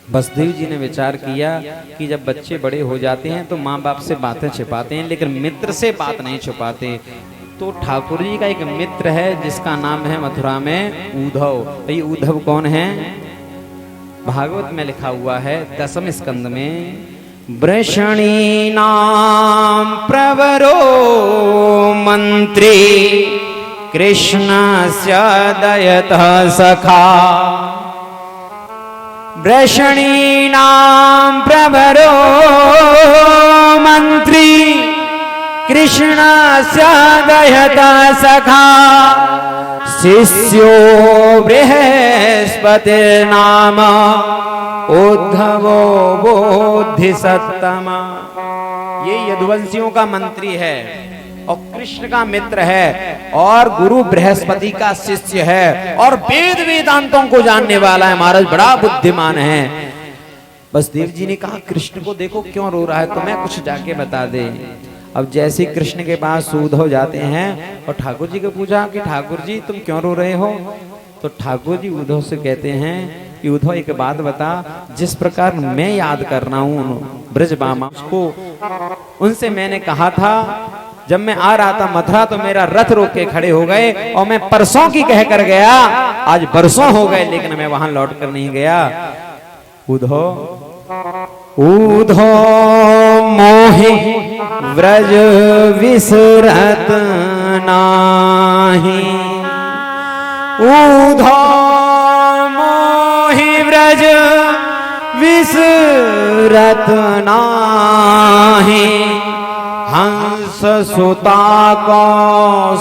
A: वसुदेव जी ने विचार किया कि जब बच्चे बड़े हो जाते हैं तो माँ बाप से बातें छिपाते हैं, लेकिन मित्र से बात नहीं छिपाते। तो ठाकुर जी का एक मित्र है जिसका नाम है मथुरा में उद्धव। भाई उद्धव कौन है? भागवत में लिखा हुआ है 10वें स्कंद में, वृषणी नाम प्रवरो मंत्री कृष्णस्य दयतः सखा। वृषणी नाम प्रवरो मंत्री कृष्णस्य दयतः सखा। शिष्यो बृहस्पतिर्नाम उद्धवो बोधिसत्तमा। ये यदुवंशियों का मंत्री है और कृष्ण का मित्र है और गुरु बृहस्पति का शिष्य है और वेद वेदांतों को जानने वाला है महाराज, बड़ा बुद्धिमान है। बस देव जी ने कहा कृष्ण को देखो क्यों रो रहा है, तो मैं कुछ जाके बता दे। अब जैसे कृष्ण के पास उद्धव जाते हैं और ठाकुर जी को पूछा कि ठाकुर जी तुम क्यों रो रहे हो, तो ठाकुर जी उद्धव से कहते हैं कि उद्धव एक बात बता, जिस प्रकार मैं याद कर रहा हूँ ब्रजबामा को, उनसे मैंने कहा था जब मैं आ रहा था मथुरा तो मेरा रथ रोक के खड़े हो गए और मैं परसों की कह कर गया, आज बरसों हो गए लेकिन मैं वहां लौट कर नहीं गया। उद्धव मोहि व्रज विसरत नाही। उद्धव मोहि व्रज विसरत नाही। हंस सुता को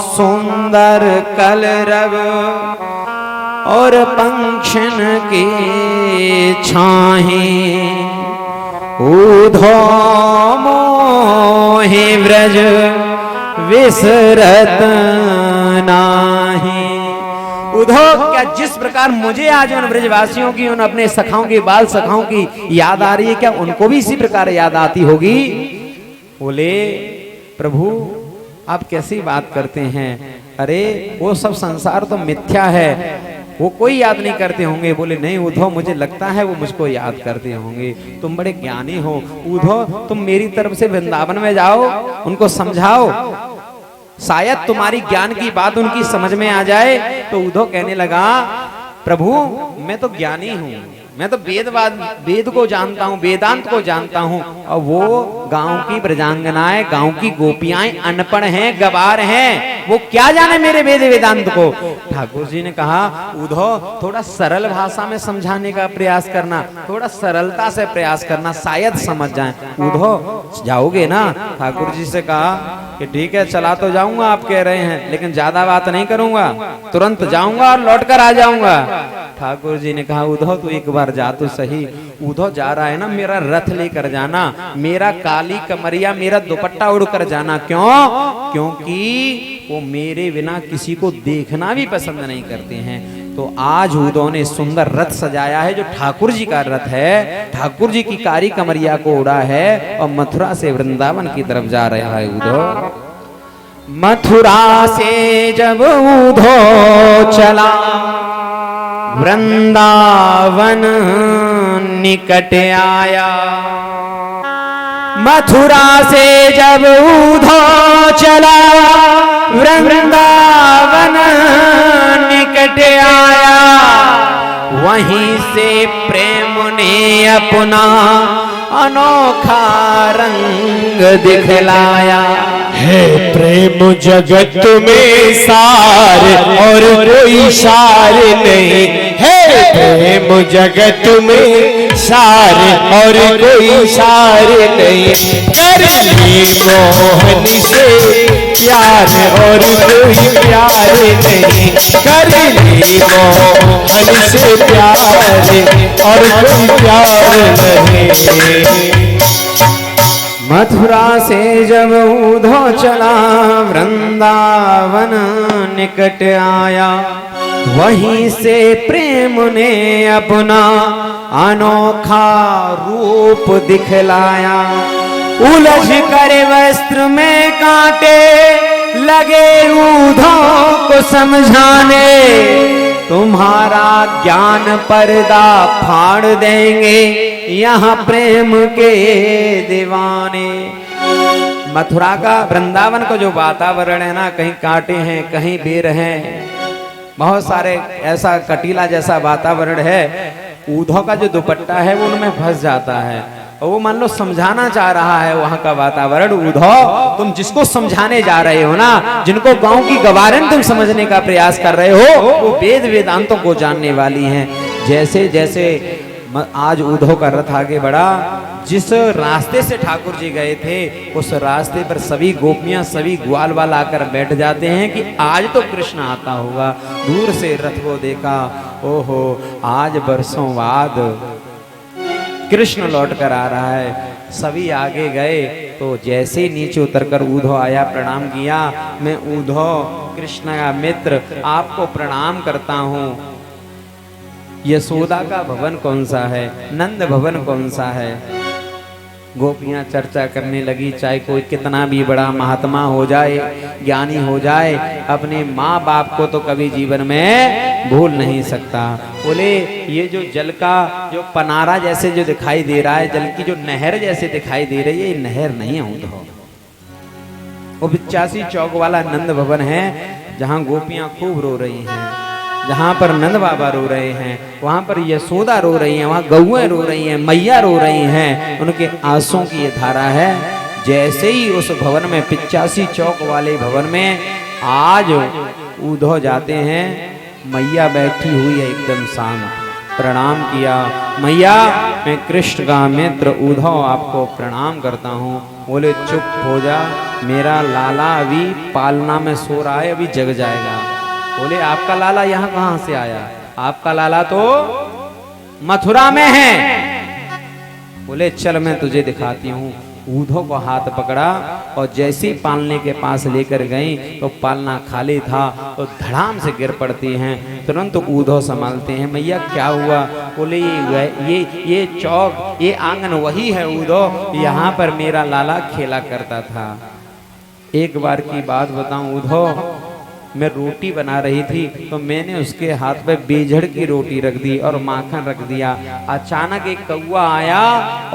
A: सुंदर कलरव और पंक्षन की छाही। उद्धव मोहि व्रज विसरत नाही। उद्धव क्या जिस प्रकार मुझे आज उन ब्रजवासियों की, उन अपने सखाओं की, बाल सखाओं की याद आ रही है, क्या उनको भी इसी प्रकार याद आती होगी? बोले प्रभु आप कैसी बात करते हैं, अरे वो सब संसार तो मिथ्या है, वो कोई याद नहीं करते होंगे। बोले नहीं उद्धव मुझे लगता है वो मुझको याद करते होंगे, तुम बड़े ज्ञानी हो। उद्धव तुम मेरी तरफ से वृंदावन में जाओ, उनको समझाओ, शायद तुम्हारी ज्ञान की बात उनकी समझ में आ जाए। तो उद्धव कहने लगा प्रभु मैं तो ज्ञानी हूँ, मैं तो वेद को जानता हूँ, वेदांत को जानता हूँ, और वो गांव की ब्रजांगनाएं, गांव की गोपियां अनपढ़ हैं, गवार हैं, वो क्या जाने मेरे वेद वेदांत को। ठाकुर जी ने कहा उद्धव थोड़ा सरल भाषा में समझाने का प्रयास करना, थोड़ा सरलता से प्रयास करना, शायद समझ जाए। उद्धव जाओगे ना? ठाकुर जी से कहा कि ठीक है चला तो जाऊंगा आप कह रहे हैं, लेकिन ज्यादा बात नहीं करूंगा, तुरंत जाऊंगा और लौट कर आ जाऊंगा। ठाकुर जी ने कहा उद्धव तू एक बार जा तो सही। उद्धव जा रहा है ना, मेरा रथ लेकर जाना, मेरा काली कमरिया, मेरा दुपट्टा उड़कर जाना। क्यों? क्योंकि वो मेरे बिना किसी को देखना भी पसंद नहीं करते हैं। तो आज उद्धव ने सुंदर रथ सजाया है जो ठाकुर जी का रथ है, ठाकुर जी की कारी कमरिया को उड़ा है और मथुरा से वृंदावन की तरफ जा रहा है उद्धव। मथुरा से जब उद्धव चला वृंदावन निकट आया। मथुरा से जब उद्धव चला वृंदावन निकट आया। वहीं से प्रेम ने अपना अनोखा रंग दिखलाया।
C: है प्रेम जगत में सार और कोई सार नहीं, है प्रेम जगत में सार और कोई सार नहीं। कर ली मोहन से प्यार और कोई प्यार नहीं, कर ली मोहन से प्यार और कोई प्यार नहीं।
A: मथुरा से जब उधो चला वृंदावन निकट आया, वहीं से प्रेम ने अपना अनोखा रूप दिखलाया। उलझ कर वस्त्र में कांटे लगे उधो को समझाने, तुम्हारा ज्ञान पर्दा फाड़ देंगे यहाँ प्रेम के दीवाने। मथुरा का वृंदावन का जो वातावरण है ना, कहीं कांटे हैं कहीं बेर हैं, बहुत सारे ऐसा कटीला जैसा वातावरण है। ऊधो का जो दुपट्टा है वो उनमें फंस जाता है, और वो मान लो समझाना चाह रहा है वहां का वातावरण। ऊधो तुम जिसको समझाने जा रहे हो ना, जिनको गांव की गवारन तुम समझने का प्रयास कर रहे हो, वो वेद वेदांतों को जानने वाली हैं। जैसे जैसे आज ऊधो का रथ आगे बढ़ा, जिस रास्ते से ठाकुर जी गए थे उस रास्ते पर सभी गोपियां सभी ग्वाल वाल आकर बैठ जाते हैं कि आज तो कृष्ण आता होगा। दूर से रथ को देखा, ओहो आज बरसों बाद कृष्ण लौट कर आ रहा है। सभी आगे गए तो जैसे ही नीचे उतरकर ऊधो आया, प्रणाम किया। मैं ऊधो कृष्ण का मित्र आपको प्रणाम करता हूँ। यशोदा का भवन कौन सा है, नंद भवन कौन सा है। गोपियां चर्चा करने लगी, चाहे कोई कितना भी बड़ा महात्मा हो जाए, ज्ञानी हो जाए, अपने माँ बाप को तो कभी जीवन में भूल नहीं सकता। बोले ये जो जल का जो पनारा जैसे जो दिखाई दे रहा है, जल की जो नहर जैसे दिखाई दे रही है, ये नहर नहीं है ऊधो। वो 85 चौक वाला नंद भवन है, जहाँ गोपियां खूब रो रही हैं, जहाँ पर नंद बाबा रो रहे हैं, वहाँ पर यशोदा रो रही हैं, वहाँ गौएं रो रही हैं, मैया रो रही हैं, उनके आंसुओं की ये धारा है। जैसे ही उस भवन में 85 चौक वाले भवन में आज ऊधो जाते हैं, मैया बैठी हुई है एकदम शांत। प्रणाम किया, मैया मैं कृष्ण का मित्र ऊधो आपको प्रणाम करता हूँ। बोले चुप हो जा, मेरा लाला अभी पालना में सो रहा है, अभी जग जाएगा। बोले आपका लाला यहाँ कहाँ से आया, आपका लाला तो मथुरा में है। बोले चल मैं तुझे दिखाती हूँ। ऊधो को हाथ पकड़ा और जैसे ही पालने के पास लेकर गई तो पालना खाली था, तो धड़ाम से गिर पड़ती हैं। तुरंत ऊधो संभालते हैं, मैया क्या हुआ। बोले ये चौक ये आंगन वही है ऊधो, यहाँ पर मेरा लाला खेला करता था। एक बार की बात बताऊं ऊधो, मैं रोटी बना रही थी तो मैंने उसके हाथ पे बेझड़ की रोटी रख दी और माखन रख दिया। अचानक एक कौवा आया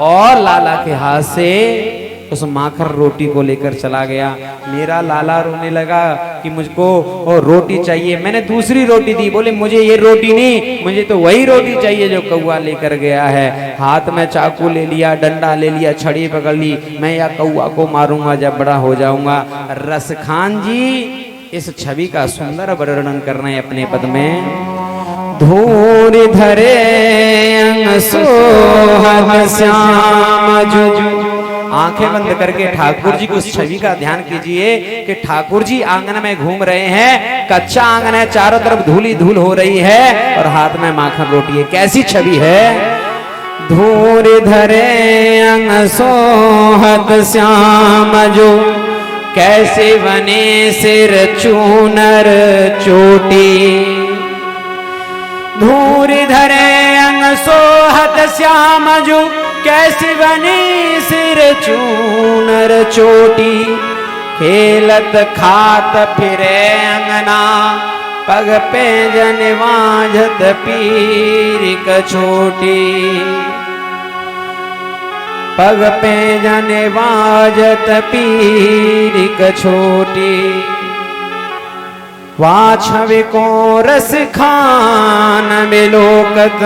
A: और लाला के हाथ से उस माखन रोटी को लेकर चला गया। मेरा लाला रोने लगा कि मुझको और रोटी चाहिए। मैंने दूसरी रोटी दी, बोले मुझे ये रोटी नहीं, मुझे तो वही रोटी चाहिए जो कौवा लेकर गया है। हाथ में चाकू ले लिया, डंडा ले लिया, छड़ी पकड़ ली, मैं या कौवा को मारूंगा जब बड़ा हो जाऊंगा। रसखान जी इस छवि का सुंदर वर्णन कर रहे हैं अपने पद में। धूर धरे अंग सोहत श्याम जो। आंखें बंद करके ठाकुर जी की उस छवि का ध्यान कीजिए कि ठाकुर जी आंगन में घूम रहे हैं। कच्चा आंगन है, चारों तरफ धूली धूल हो रही है और हाथ में माखन रोटी है। कैसी छवि है। धूर धरे अंग सोहत श्याम जो, कैसे बने सिर चूनर चोटी। धूर धरे अंग सोहत श्याम जो, कैसे बने सिर चूनर चोटी। खेलत खात फिरे अंगना, पग पे जन वाजत पीर कछोटी। पग पे जने वाजत पीर कछोटी। वाछवे को रस खान बिलोकत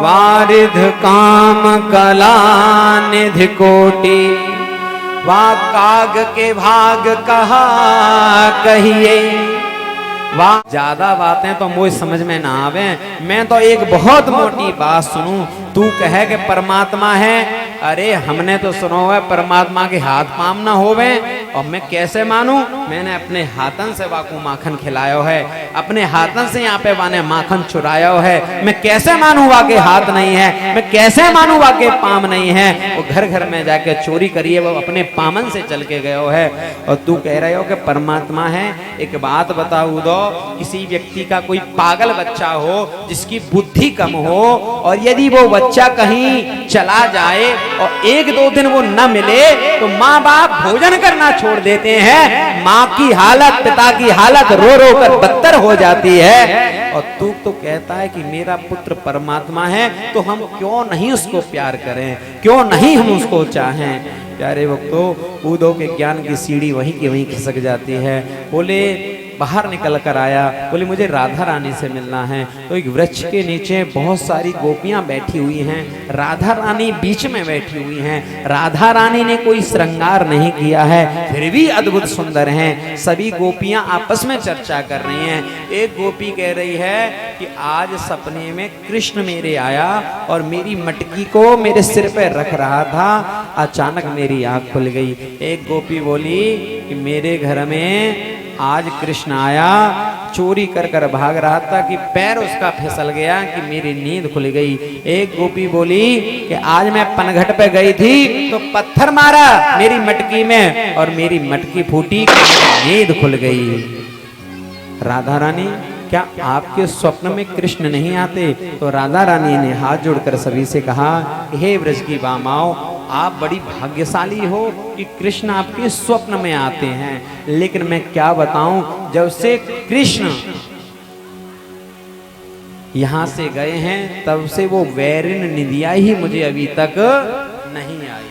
A: वारिध काम कला निधि कोटि वा काग के भाग कहा कहिए। वाह ज्यादा बातें तो मुझे समझ में ना आवे, मैं तो एक बहुत मोटी बात सुनूं। तू कहे कि परमात्मा है, अरे हमने तो सुनो है परमात्मा के हाथ पाम ना होवे, और मैं कैसे मानूं? मैंने अपने हाथन से वाकू माखन खिलायो है, अपने हाथन से यहाँ पे वाने माखन चुरायो है। मैं कैसे मानूं वाके हाथ नहीं है, मैं कैसे मानूं वाके पाम नहीं है? वो घर घर में जाके चोरी करिए, वो अपने पामन से चल के गयो है, और तू कह रहे हो कि परमात्मा है। एक बात बताऊ दो, किसी व्यक्ति का कोई पागल बच्चा हो जिसकी बुद्धि कम हो, और यदि वो बच्चा कहीं चला जाए और एक दो दिन वो न मिले तो माँ बाप भोजन करना छोड़ देते हैं। माँ की हालत, पिता की हालत रो रो कर बदतर हो जाती है, और तू तो कहता है कि मेरा पुत्र परमात्मा है, तो हम क्यों नहीं उसको प्यार करें, क्यों नहीं हम उसको चाहें? प्यारे भक्तों, उद्धव के ज्ञान की सीढ़ी वहीं की वहीं खिसक जाती है। बोले बाहर निकल कर आया, बोले मुझे राधा रानी से मिलना है। तो एक वृक्ष के नीचे बहुत सारी गोपियां बैठी हुई हैं, राधा रानी बीच में बैठी हुई हैं। राधा रानी ने कोई श्रृंगार नहीं किया है, फिर भी अद्भुत सुंदर हैं। सभी गोपियां आपस में चर्चा कर रही हैं। एक गोपी कह रही है कि आज सपने में कृष्ण मेरे आया और मेरी मटकी को मेरे सिर पे रख रहा था, अचानक मेरी आंख खुल गई। एक गोपी बोली कि मेरे घर में आज कृष्ण आया, चोरी कर कर भाग रहा था कि पैर उसका फिसल गया कि मेरी नींद खुल गई। एक गोपी बोली कि आज मैं पनघट पे गई थी तो पत्थर मारा मेरी मटकी में और मेरी मटकी फूटी, नींद खुल गई। राधा रानी, क्या आपके स्वप्न में कृष्ण नहीं आते? तो राधा रानी ने हाथ जोड़कर सभी से कहा, हे ब्रज की बामाओ, आप बड़ी भाग्यशाली हो कि कृष्ण आपके स्वप्न में आते हैं। लेकिन मैं क्या बताऊं, जब से कृष्ण यहां से गए हैं तब से वो वैरिन निधिया ही मुझे अभी तक नहीं आई।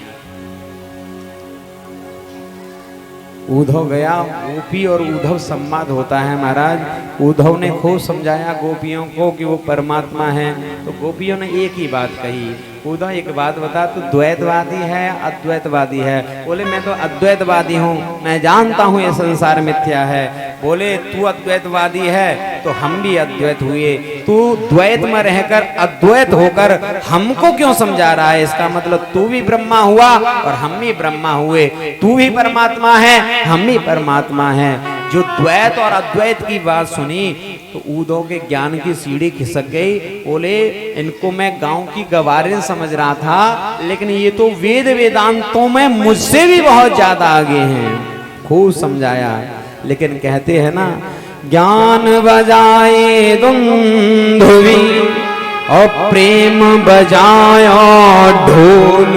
A: उद्धव गया, गोपी और उद्धव संवाद होता है महाराज। उद्धव ने खूब समझाया गोपियों को कि वो परमात्मा है, तो गोपियों ने एक ही बात कही, उद्धव एक बात बता, तू द्वैतवादी है अद्वैतवादी है? बोले मैं तो अद्वैतवादी हूँ, मैं जानता हूँ ये संसार मिथ्या है। बोले तू अद्वैतवादी है तो हम भी अद्वैत हुए, तू द्वैत में रहकर अद्वैत होकर हमको क्यों समझा रहा है? इसका मतलब तू भी ब्रह्मा हुआ और हम भी ब्रह्मा हुए, तू भी परमात्मा है हम भी परमात्मा है। जो द्वैत और अद्वैत की बात सुनी तो उद्धव के ज्ञान की सीढ़ी खिसक गई। बोले इनको मैं गांव की गवारिन समझ रहा था, लेकिन ये तो वेद वेदांतों में मुझसे भी बहुत ज्यादा आगे हैं। खूब समझाया, लेकिन कहते हैं ना, ज्ञान बजाए दुंदुभी और प्रेम बजाया ढोल,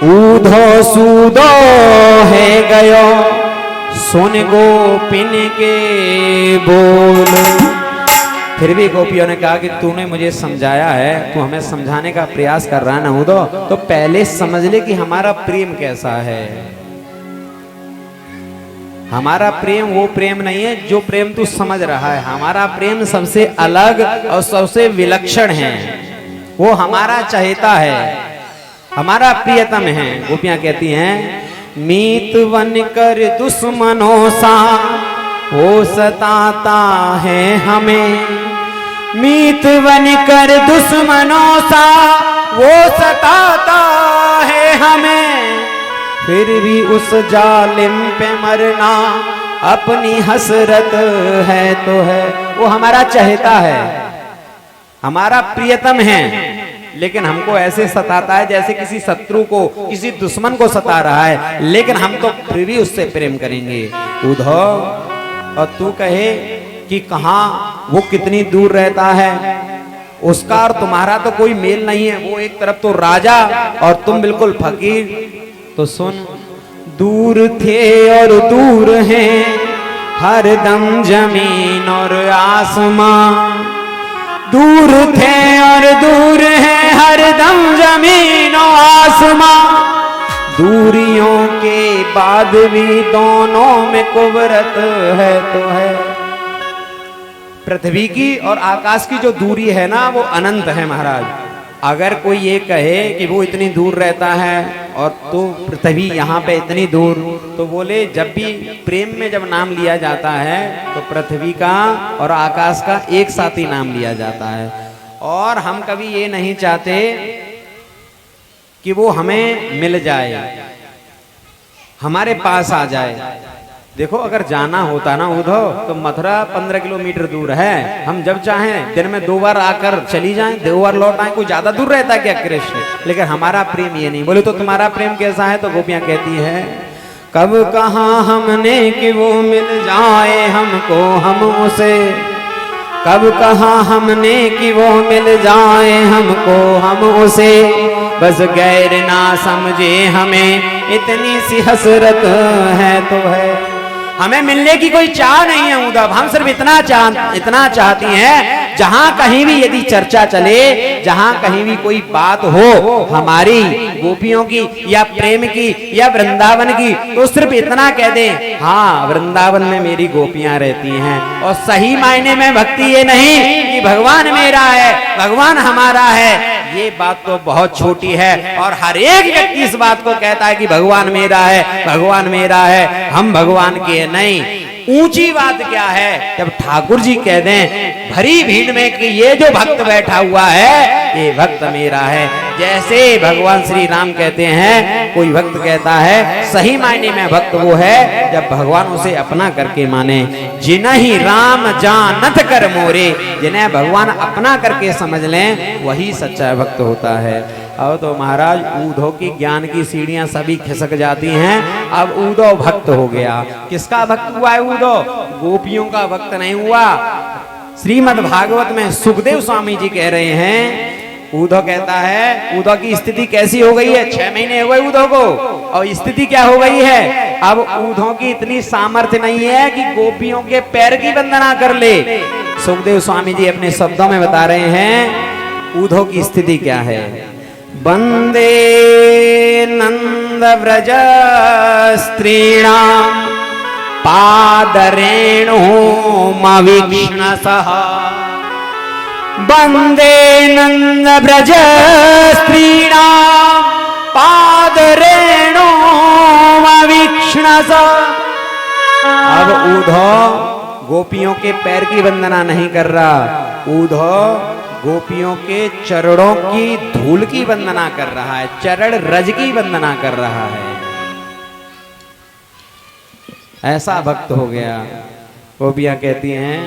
A: उद्धव सूदो है गयो सुन गोपिन के बोल। फिर भी गोपियों ने कहा कि तूने मुझे समझाया है, तू हमें समझाने का प्रयास कर रहा है ना उद्धव, तो पहले समझ ले कि हमारा प्रेम कैसा है। हमारा प्रेम वो प्रेम नहीं है जो प्रेम तू समझ रहा है। हमारा प्रेम सबसे अलग और सबसे विलक्षण है। वो हमारा चहेता है, हमारा प्रियतम है। गोपियां कहती हैं, मीत बन कर दुश्मनों सा वो सताता है हमें, मीत बन कर दुश्मनों सा वो सताता है हमें, फिर भी उस जालिम पे मरना अपनी हसरत है तो है। वो हमारा चहेता है, हमारा प्रियतम है, लेकिन हमको ऐसे सताता है जैसे किसी शत्रु को, किसी दुश्मन को सता रहा है, लेकिन हम तो फिर भी उससे प्रेम करेंगे। उद्धव, और तू कहे कि कहां वो कितनी दूर रहता है, उसका और तुम्हारा तो कोई मेल नहीं है। वो एक तरफ तो राजा और तुम बिल्कुल फकीर। तो सुन, दूर थे और दूर हैं हर दम जमीन और आसमां, दूर थे और दूर हैं हर दम जमीन और आसमां, दूरियों के बाद भी दोनों में कुवरत है तो है। पृथ्वी की और आकाश की जो दूरी है ना वो अनंत है महाराज। अगर कोई ये कहे कि वो इतनी दूर रहता है और तो पृथ्वी यहाँ पे इतनी दूर, तो बोले जब भी प्रेम में जब नाम लिया जाता है तो पृथ्वी का और आकाश का एक साथ ही नाम लिया जाता है। और हम कभी ये नहीं चाहते कि वो हमें मिल जाए, हमारे पास आ जाए। देखो अगर जाना होता ना उद्धव तो मथुरा 15 किलोमीटर दूर है, हम जब चाहें दिन में 2 बार आकर चली जाएं, 2 बार लौट आए, कोई ज्यादा दूर रहता है क्या कृष्ण? लेकिन हमारा प्रेम ये नहीं। बोले तो तुम्हारा प्रेम कैसा है? तो गोपियां कहती है कब कहा हमने कि वो मिल जाए हमको हम उसे, कब कहा हमने कि वो मिल जाए हमको हम उसे, बस गैर ना समझे हमें इतनी सी हसरत है तो है। हमें मिलने की कोई चाह नहीं है उद्धव, हम सिर्फ इतना चाहती हैं जहां कहीं भी यदि चर्चा चले, जहां कहीं भी कोई बात हो हमारी गोपियों की या प्रेम की या वृंदावन की, तो सिर्फ इतना कह दें हाँ वृंदावन में मेरी गोपियां रहती हैं। और सही मायने में भक्ति ये नहीं कि भगवान मेरा है, भगवान हमारा है, ये बात तो बहुत छोटी है। और हर एक व्यक्ति इस बात को कहता है कि भगवान मेरा है, भगवान मेरा है, हम भगवान के नहीं। ऊंची बात क्या है जब ठाकुर जी कह दें भरी भीड़ में कि ये जो भक्त बैठा हुआ है ये भक्त मेरा है। जैसे भगवान श्री राम कहते हैं, कोई भक्त कहता है सही मायने में भक्त वो है जब भगवान उसे अपना करके माने। जिन्हीं राम जानत कर मोरे, जिन्हें भगवान अपना करके समझ लें वही सच्चा भक्त होता है। अब तो महाराज उद्धव की ज्ञान की सीढ़ियां सभी खिसक जाती हैं। अब उद्धव भक्त हो गया। किसका भक्त हुआ है उद्धव? गोपियों का भक्त नहीं हुआ। श्रीमद् भागवत में सुखदेव स्वामी जी कह रहे हैं, उद्धव कहता है उद्धव की स्थिति कैसी हो गई है? 6 महीने हो गए उद्धव को, और स्थिति क्या हो गई है? अब उद्धव की इतनी सामर्थ्य नहीं है कि गोपियों के पैर की वंदना कर ले। सुखदेव स्वामी जी अपने शब्दों में बता रहे हैं उद्धव की स्थिति क्या है। वंदे नंद व्रज स्त्रीणां पादरेणु मवीक्षणसः, वंदे नंद व्रज स्त्रीणां पादरेणु मवीक्षणसः। अब उद्धव गोपियों के पैर की वंदना नहीं कर रहा, उद्धव गोपियों के चरणों की धूल की वंदना कर रहा है, चरण रज की वंदना कर रहा है। ऐसा भक्त हो गया। गोपियां कहती हैं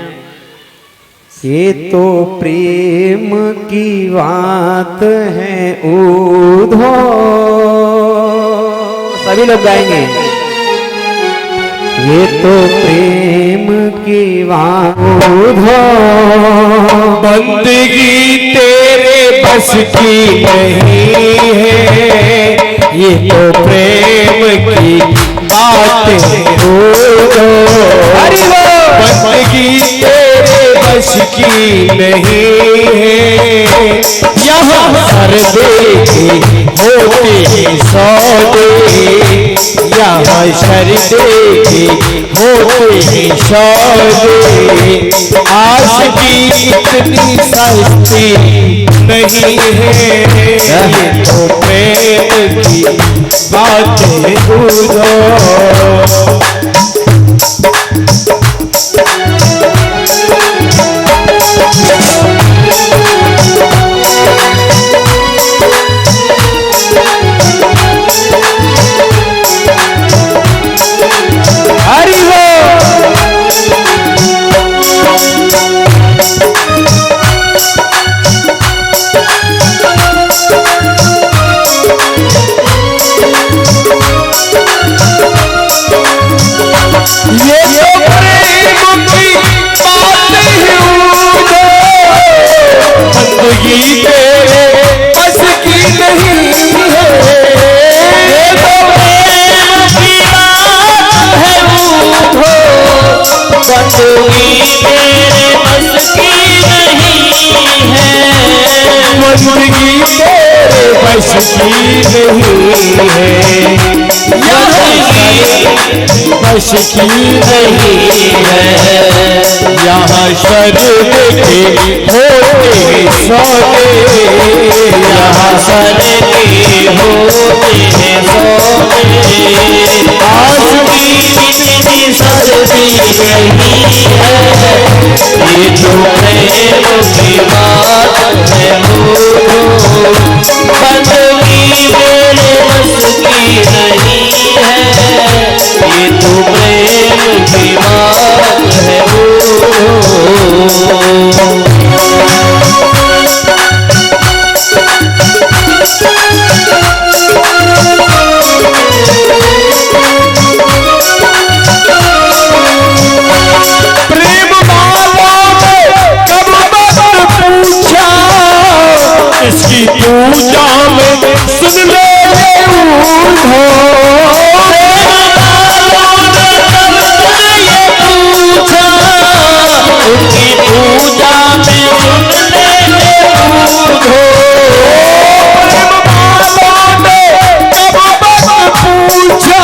A: ये तो प्रेम की बात है उद्धव। सभी लोग गाएंगे ये तो प्रेम की बात उद्धव,
C: बंदगी तेरे बस की नहीं है, ये तो प्रेम की बात है बंदगी तेरे बस की नहीं है। यहाँ हर देखे होते हैं सौदे, यहाँ शरदे के होते हैं सौदे, आस की इतनी सस्ती नहीं है, ये तो प्रेम की बात है उद्धव। बस की नहीं है, बस की नहीं है। यहाँ स्वर्ग के होते सौदे,
B: यहाँ स्वर्ग के होते हैं सौदे। आस की इतनी सर्दी नहीं है, ये जो प्रेम की बात है वो बंदगी मेरे बस की नहीं है, ये तो प्रेम की बात है वो।
C: प्रेम वालों ने कब मत पूछा, इसकी पूजा में सुन ले उठो।
B: उनकी पूजा में सुन ले उठो।
C: पूछा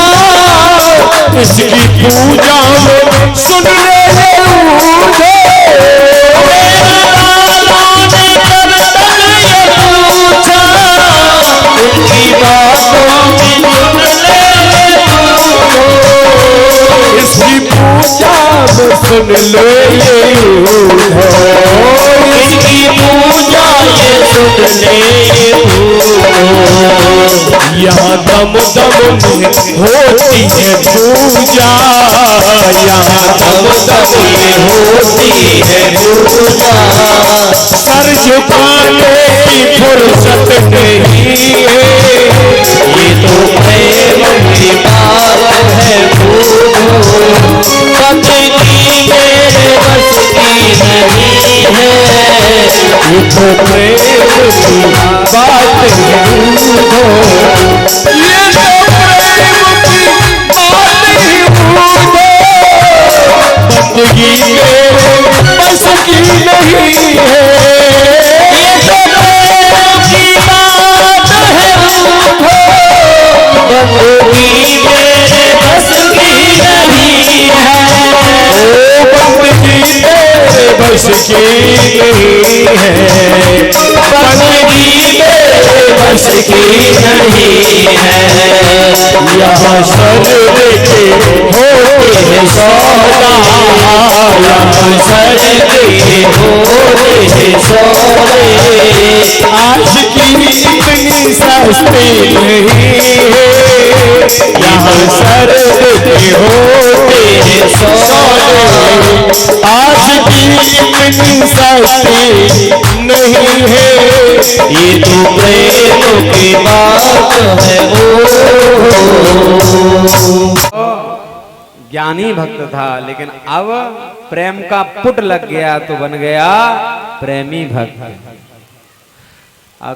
C: इसकी पूजा में सुन ले उठो।
B: उनकी बातों में
C: इसकी पूजा में सुन ले उठो।
B: इसकी पूजा ये सुन ले
C: यहाँ दम दम में होती है पूजा, यहाँ दम दम में
B: होती है पूजा।
C: सर झुकाने की फुर्सत नहीं है,
B: ये तो प्रेम की बात है बंदगी मेरे बस की नहीं है,
C: ये तो प्रेम की बात है। ये तो प्रेम की बात ही बंदगी मेरे बस की नहीं है,
B: ये तो प्रेम की बात है बंदगी मेरे बस की नहीं है।
C: बंदगी मेरे बस की नहीं है,
B: बंदगी मेरे बस की नहीं है।
C: यहाँ स्वर्ग के होते हैं सौदा,
B: यहाँ स्वर्ग के होते हैं सौदे।
C: आज की इतनी सस्ती नहीं है, यहाँ स्वर्ग के होते हैं सौदे। आज की इतनी सस्ती नहीं है,
B: ये तो प्रेम की बात है
A: ज्ञानी भक्त था, लेकिन अब प्रेम का पुट लग गया तो बन गया प्रेमी भक्त।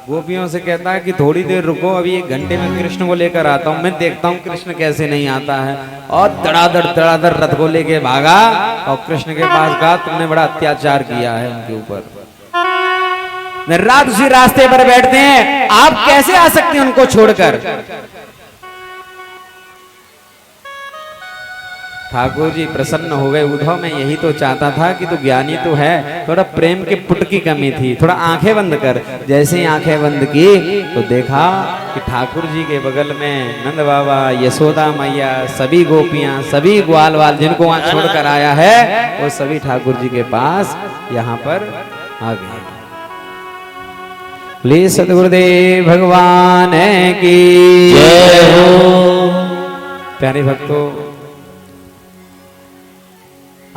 A: गोपियों से कहता है कि थोड़ी देर रुको, अभी 1 घंटे में कृष्ण को लेकर आता हूँ, मैं देखता हूँ कृष्ण कैसे नहीं आता है। और धड़ाधड़ रथ को लेके भागा और कृष्ण के पास कहा तुमने बड़ा अत्याचार किया है उनके ऊपर। रात उसी रास्ते पर बैठते हैं, आप कैसे आ सकते हैं उनको छोड़कर। ठाकुर जी प्रसन्न हो गए। उद्धव मैं यही तो चाहता था कि तू ज्ञानी तो है, थोड़ा प्रेम के पुट की कमी थी, थोड़ा आंखें बंद कर। जैसे ही आंखें बंद की तो देखा कि ठाकुर जी के बगल में नंद बाबा, यशोदा मैया, सभी गोपियां, सभी ग्वाल वाल जिनको वहां छोड़कर आया है वो सभी ठाकुर जी के पास यहाँ पर आ गए। ले सदगुरुदेव भगवान की
B: जय हो।
A: प्यारे भक्तों,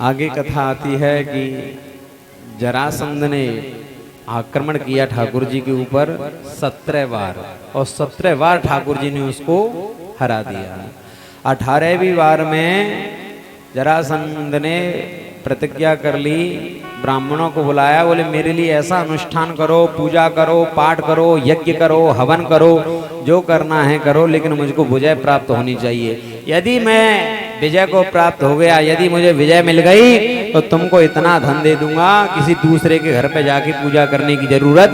A: आगे कथा आती है कि जरासंध ने आक्रमण किया ठाकुर जी के ऊपर 17 बार और 17 बार ठाकुर जी ने उसको हरा दिया। 18वीं बार में जरासंध ने प्रतिज्ञा कर ली, ब्राह्मणों को बुलाया, बोले मेरे लिए ऐसा अनुष्ठान करो, पूजा करो, पाठ करो, यज्ञ करो, हवन करो, जो करना है करो, लेकिन मुझको विजय प्राप्त होनी चाहिए। यदि मैं विजय को प्राप्त हो गया, यदि मुझे विजय मिल गई तो तुमको इतना धन दे दूंगा, किसी दूसरे के घर पे जाके पूजा करने की जरूरत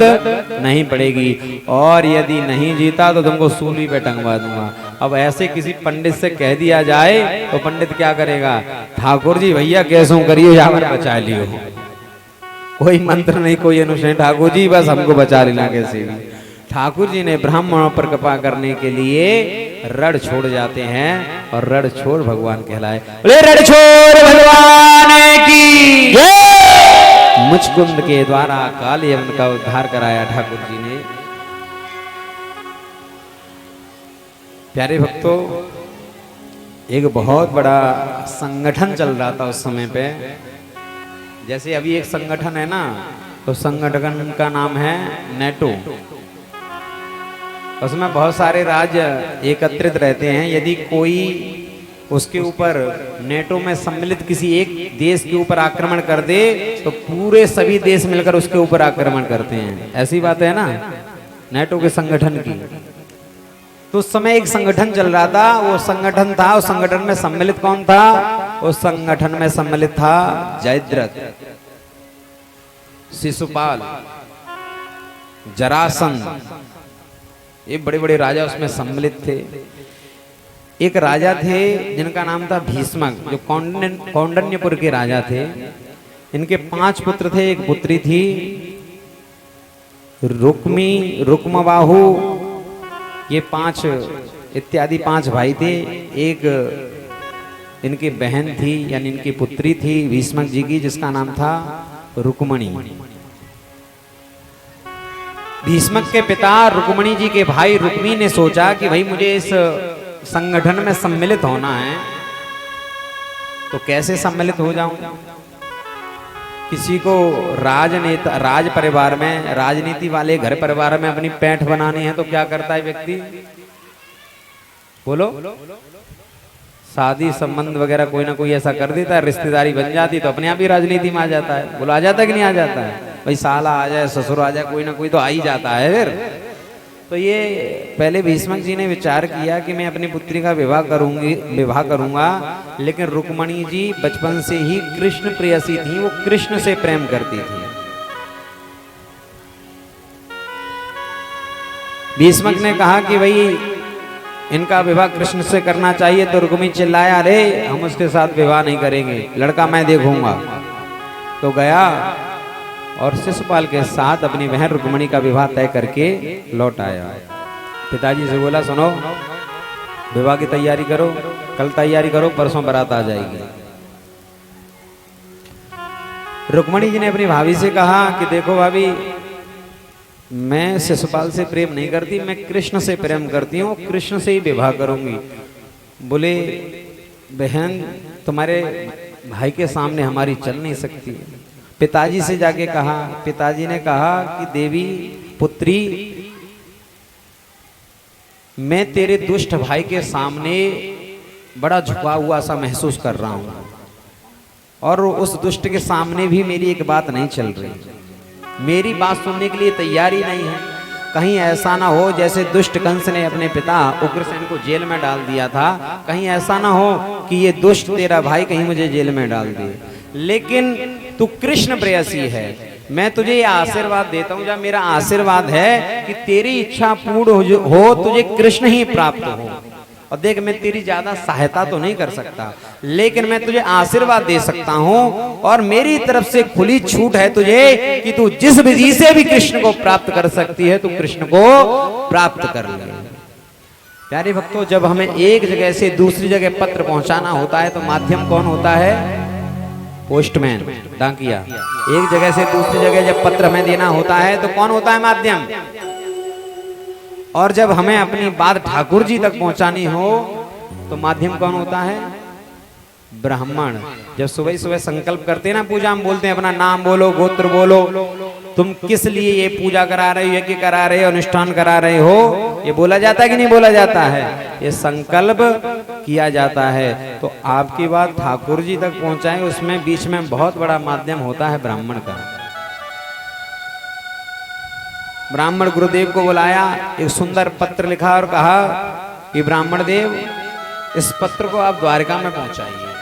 A: नहीं पड़ेगी, और यदि नहीं जीता तो तुमको सूली पे टंगवा दूंगा। अब ऐसे किसी पंडित से कह दिया जाए तो पंडित क्या करेगा? ठाकुर जी भैया कैसों करियो, यहाँ बचा लियो, कोई मंत्र नहीं, कोई अनुष्ठान, ठाकुर जी बस हमको बचा लेना कैसे भी। ठाकुर जी ने ब्राह्मणों पर कृपा करने के लिए रण छोड़ जाते हैं, और रण छोड़ भगवान कहलाए। बोले रण छोड़ भगवान की जय। मुचकुंद के द्वारा काल यवन का उद्धार कराया ठाकुर जी ने। प्यारे भक्तों, एक बहुत बड़ा संगठन चल रहा था उस समय पे। जैसे अभी एक संगठन है ना, तो संगठन का नाम है नेटो। उसमें बहुत सारे राज्य एकत्रित रहते हैं। यदि कोई उसके ऊपर नेटो में सम्मिलित किसी एक देश के ऊपर आक्रमण कर दे तो पूरे सभी देश मिलकर उसके ऊपर आक्रमण करते हैं। ऐसी बात है ना नेटो के संगठन की। तो उस समय एक संगठन चल रहा था, वो संगठन था, उस संगठन में सम्मिलित कौन था? उस संगठन में सम्मिलित था जयद्रथ, शिशुपाल, जरासंध, ये बड़े बड़े राजा उसमें सम्मिलित थे। एक राजा थे जिनका नाम था भीष्मक, जो कौंडन्यपुर के राजा थे। इनके 5 पुत्र थे, एक पुत्री थी रुक्मी, रुक्मबाहु, ये 5 इत्यादि 5 भाई थे। एक इनकी बहन थी, यानी इनकी पुत्री थी भीष्मक जी की, जिसका नाम था रुक्मणी। भीष्मक के पिता रुक्मणी जी के भाई रुक्मी ने सोचा कि भाई मुझे इस संगठन में सम्मिलित होना है, तो कैसे सम्मिलित हो जाऊं? किसी को राजनेता, राज परिवार में, राजनीति वाले घर परिवार में अपनी पैठ बनानी है तो क्या करता है व्यक्ति? बोलो, शादी संबंध वगैरह कोई ना कोई ऐसा कर देता है, रिश्तेदारी बन जाती तो अपने आप ही राजनीति में आ जाता है। बोलो, आ जाता है कि नहीं आ जाता है? भाई साला आ जाए, ससुर आ जाए, कोई ना कोई तो आ ही जाता है फिर। तो ये पहले भीष्मक जी ने विचार किया कि मैं अपनी पुत्री का विवाह करूंगा, लेकिन रुक्मणी जी बचपन से ही कृष्ण प्रेयसी थी, वो कृष्ण से प्रेम करती थी। भीष्मक ने कहा कि भाई इनका विवाह कृष्ण से करना चाहिए, तो रुक्मी चिल्लाया, अरे हम उसके साथ विवाह नहीं करेंगे, लड़का मैं देखूंगा। तो गया और शिशुपाल के साथ अपनी बहन रुक्मणी का विवाह तय करके लौट आया। पिताजी से बोला, सुनो विवाह की तैयारी करो, कल तैयारी करो, परसों बारात आ जाएगी। रुक्मणी जी ने अपनी भाभी से कहा कि देखो भाभी, मैं शिशुपाल से प्रेम नहीं करती, मैं कृष्ण से प्रेम करती हूँ, कृष्ण से ही विवाह करूंगी। बोले, बहन तुम्हारे भाई के सामने हमारी चल नहीं सकती। पिताजी से जाके कहा, पिताजी ने कहा कि देवी पुत्री, मैं तेरे दुष्ट भाई के सामने बड़ा झुका हुआ सा महसूस कर रहा हूं, और उस दुष्ट के सामने भी मेरी एक बात नहीं चल रही, मेरी बात सुनने के लिए तैयारी नहीं है। कहीं ऐसा ना हो जैसे दुष्ट कंस ने अपने पिता उग्रसेन को जेल में डाल दिया था, कहीं ऐसा ना हो कि ये दुष्ट तेरा भाई कहीं मुझे जेल में डाल दे। लेकिन तू कृष्ण प्रेयसी है, मैं तुझे ये आशीर्वाद देता हूँ, जब मेरा आशीर्वाद है कि तेरी इच्छा पूर्ण हो, तुझे कृष्ण ही प्राप्त हो। और देख, मैं तेरी ज्यादा सहायता तो नहीं कर सकता, लेकिन मैं तुझे आशीर्वाद दे सकता हूँ, और मेरी तरफ से खुली छूट है तुझे कि तू जिस विधि से भी कृष्ण को प्राप्त कर सकती है, तू कृष्ण को प्राप्त कर ले। प्यारे भक्तों, जब हमें एक जगह से दूसरी जगह पत्र पहुंचाना होता है तो माध्यम कौन होता है? पोस्टमैन, डाकिया। एक जगह से दूसरी जगह जब पत्र हमें देना होता है तो कौन होता है? माध्यम। और जब हमें अपनी बात ठाकुर जी तक पहुंचानी हो तो माध्यम कौन होता है? ब्राह्मण। जब सुबह सुबह संकल्प करते हैं ना पूजा, हम बोलते हैं अपना नाम बोलो, गोत्र बोलो, तुम किस लिए ये पूजा करा रहे हो, यज्ञ करा रहे हो, अनुष्ठान करा रहे हो, ये बोला जाता है कि नहीं बोला जाता है? ये संकल्प किया जाता है। तो आपकी बात ठाकुर जी तक पहुंचाएं, उसमें बीच में बहुत बड़ा माध्यम होता है ब्राह्मण का। ब्राह्मण गुरुदेव को बुलाया, एक सुंदर पत्र लिखा और कहा कि ब्राह्मण देव, इस पत्र को आप द्वारका में पहुंचाइए।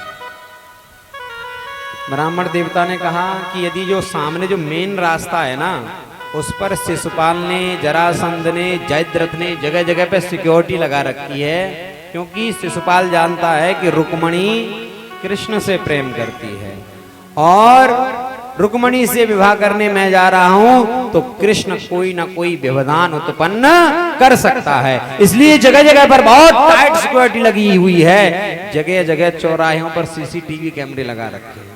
A: ब्राह्मण देवता ने कहा कि यदि जो सामने जो मेन रास्ता है ना, उस पर शिशुपाल ने, जरासंध ने, जयद्रथ ने जगह जगह पे सिक्योरिटी लगा रखी है, क्योंकि शिशुपाल जानता है कि रुक्मणी कृष्ण से प्रेम करती है और रुक्मणी से विवाह करने मैं जा रहा हूं तो कृष्ण कोई ना कोई व्यवधान उत्पन्न कर सकता है। इसलिए जगह जगह पर बहुत टाइट सिक्योरिटी लगी हुई है। जगह जगह चौराहों पर सीसीटीवी कैमरे लगा रखे हैं।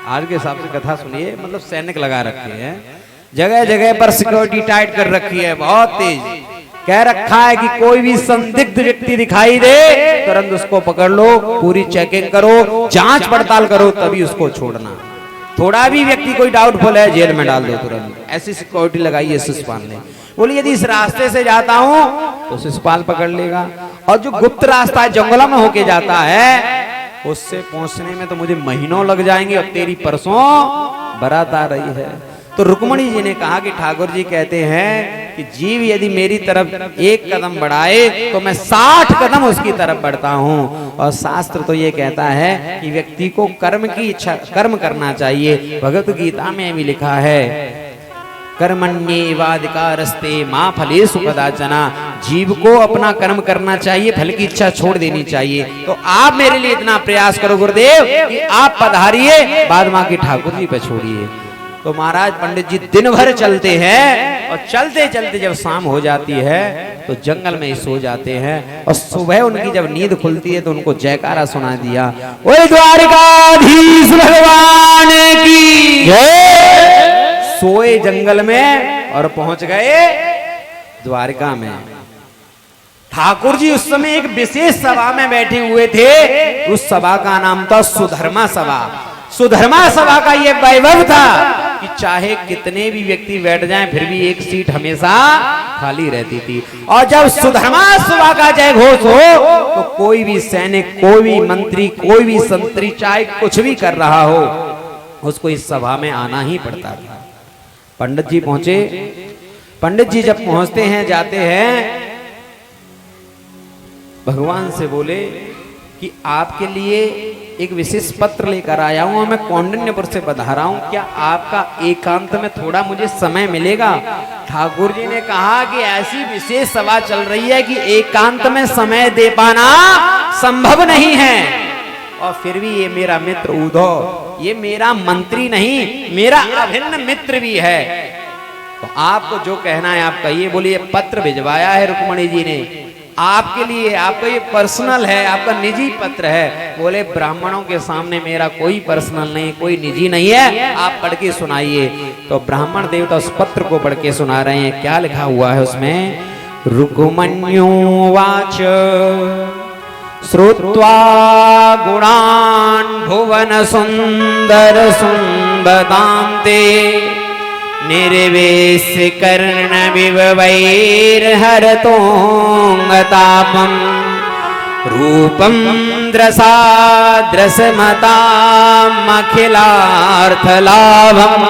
A: आज के हिसाब से कथा सुनिए, मतलब सैनिक लगा रखे हैं। जगह जगह पर सिक्योरिटी टाइट कर रखी है, बहुत तेज। कह रखा है कि कोई भी संदिग्ध व्यक्ति दिखाई दे तुरंत उसको पकड़ लो, पूरी चेकिंग करो, जांच पड़ताल करो, तभी उसको छोड़ना। थोड़ा भी व्यक्ति कोई डाउटफुल है जेल में डाल दो तुरंत। ऐसी सिक्योरिटी लगाई है शिशुपाल ने। बोली यदि इस रास्ते से जाता हूं तो शिशुपाल पकड़ लेगा, और जो गुप्त रास्ता जंगलों में होके जाता है उससे पहुंचने में तो मुझे महीनों लग जाएंगे, और तेरी परसों बारात आ रही है। तो रुक्मणी जी ने कहा कि ठाकुर जी कहते हैं कि जीव यदि मेरी तरफ एक कदम बढ़ाए तो मैं 60 कदम उसकी तरफ बढ़ता हूं। और शास्त्र तो ये कहता है कि व्यक्ति को कर्म की इच्छा, कर्म करना चाहिए। भगवत गीता में भी लिखा है कर्मण्येवाधिकारस्ते मा फलेषु कदाचन। जीव को अपना कर्म करना चाहिए, फल की इच्छा छोड़ देनी चाहिए। तो आप मेरे लिए इतना प्रयास करो गुरुदेव कि आप पधारिए, बाद मां की ठाकुर जी पे छोड़िए। तो महाराज पंडित जी दिन भर चलते हैं, और चलते चलते जब शाम हो जाती है तो जंगल में ही सो जाते हैं। और सुबह उनकी जब नींद खुलती है तो उनको जयकारा सुना दिया, ओए द्वारिकाधीश भगवान की जय। सोए जंगल में और पहुंच गए द्वारिका में। ठाकुर जी उस समय एक विशेष सभा में बैठे हुए थे। उस सभा का नाम था सुधर्मा सभा। सुधर्मा सभा का ये वैभव था कि चाहे कितने भी व्यक्ति बैठ जाएं फिर भी एक सीट हमेशा खाली रहती थी। और जब सुधर्मा सभा का जय घोष हो तो कोई भी सैनिक, कोई भी मंत्री, कोई भी संतरी, चाहे कुछ भी कर रहा हो, उसको इस सभा में आना ही पड़ता था। पंडित जी पहुंचे। पंडित जी जब पहुंचते हैं, जाते हैं, भगवान से बोले कि आपके लिए एक विशेष पत्र लेकर आया हूं, मैं कौंडिन्यपुर से पधारा हूं, क्या आपका एकांत में थोड़ा मुझे समय मिलेगा? ठाकुर जी ने कहा कि ऐसी विशेष सभा चल रही है कि एकांत में समय दे पाना संभव नहीं है। और फिर भी ये मेरा मित्र उद्धव, ये मेरा मंत्री नहीं, मेरा अभिन्न मित्र भी है, तो आपको जो कहना है आप कहिए। बोलिए पत्र भिजवाया है रुक्मणी जी ने आपके लिए, आपका ये पर्सनल है, आपका निजी पत्र है। बोले ब्राह्मणों के सामने मेरा कोई पर्सनल नहीं, कोई निजी नहीं है, आप पढ़ के सुनाइए। तो ब्राह्मण देवता उस पत्र को पढ़ के सुना रहे हैं। क्या लिखा हुआ है उसमें? रुक्मण्योवाच श्रुत्वा गुणान् भुवन सुंदर सुंदतांते निर्वेश्य कर्ण विवैर्हरतोंगतापम् रूपं द्रसाद्रसमतामखिलार्थलाभम्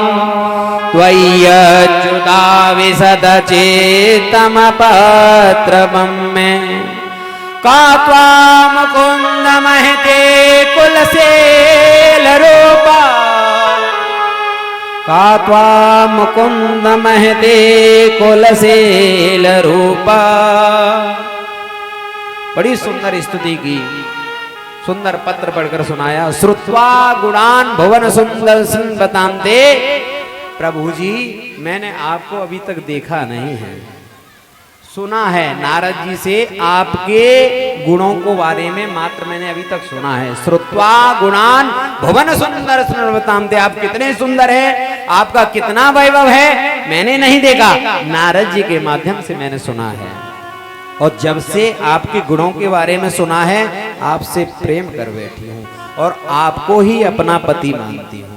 A: त्वय्यच्युता विशदचेतमपत्रवम् मे का त्वां मुकुन्द महते कुलशेलरूपा का त्वां मुकुन्द महते कुलशेलरूपा। बड़ी सुंदर स्तुति की, सुंदर पत्र पढ़कर सुनाया। श्रुत्वा गुणान भुवन सुंदर बताते, प्रभु जी मैंने आपको अभी तक देखा नहीं है, सुना है नारद जी से आपके गुणों को बारे में मात्र मैंने अभी तक सुना है। श्रुत्वा गुणान भुवन सुंदर बताते, आप कितने सुंदर हैं, आपका कितना वैभव है, मैंने नहीं देखा, नारद जी के माध्यम से मैंने सुना है। और जब से आपके गुणों के बारे में सुना है, आपसे प्रेम कर बैठी हूँ और आपको ही अपना पति मानती हूँ।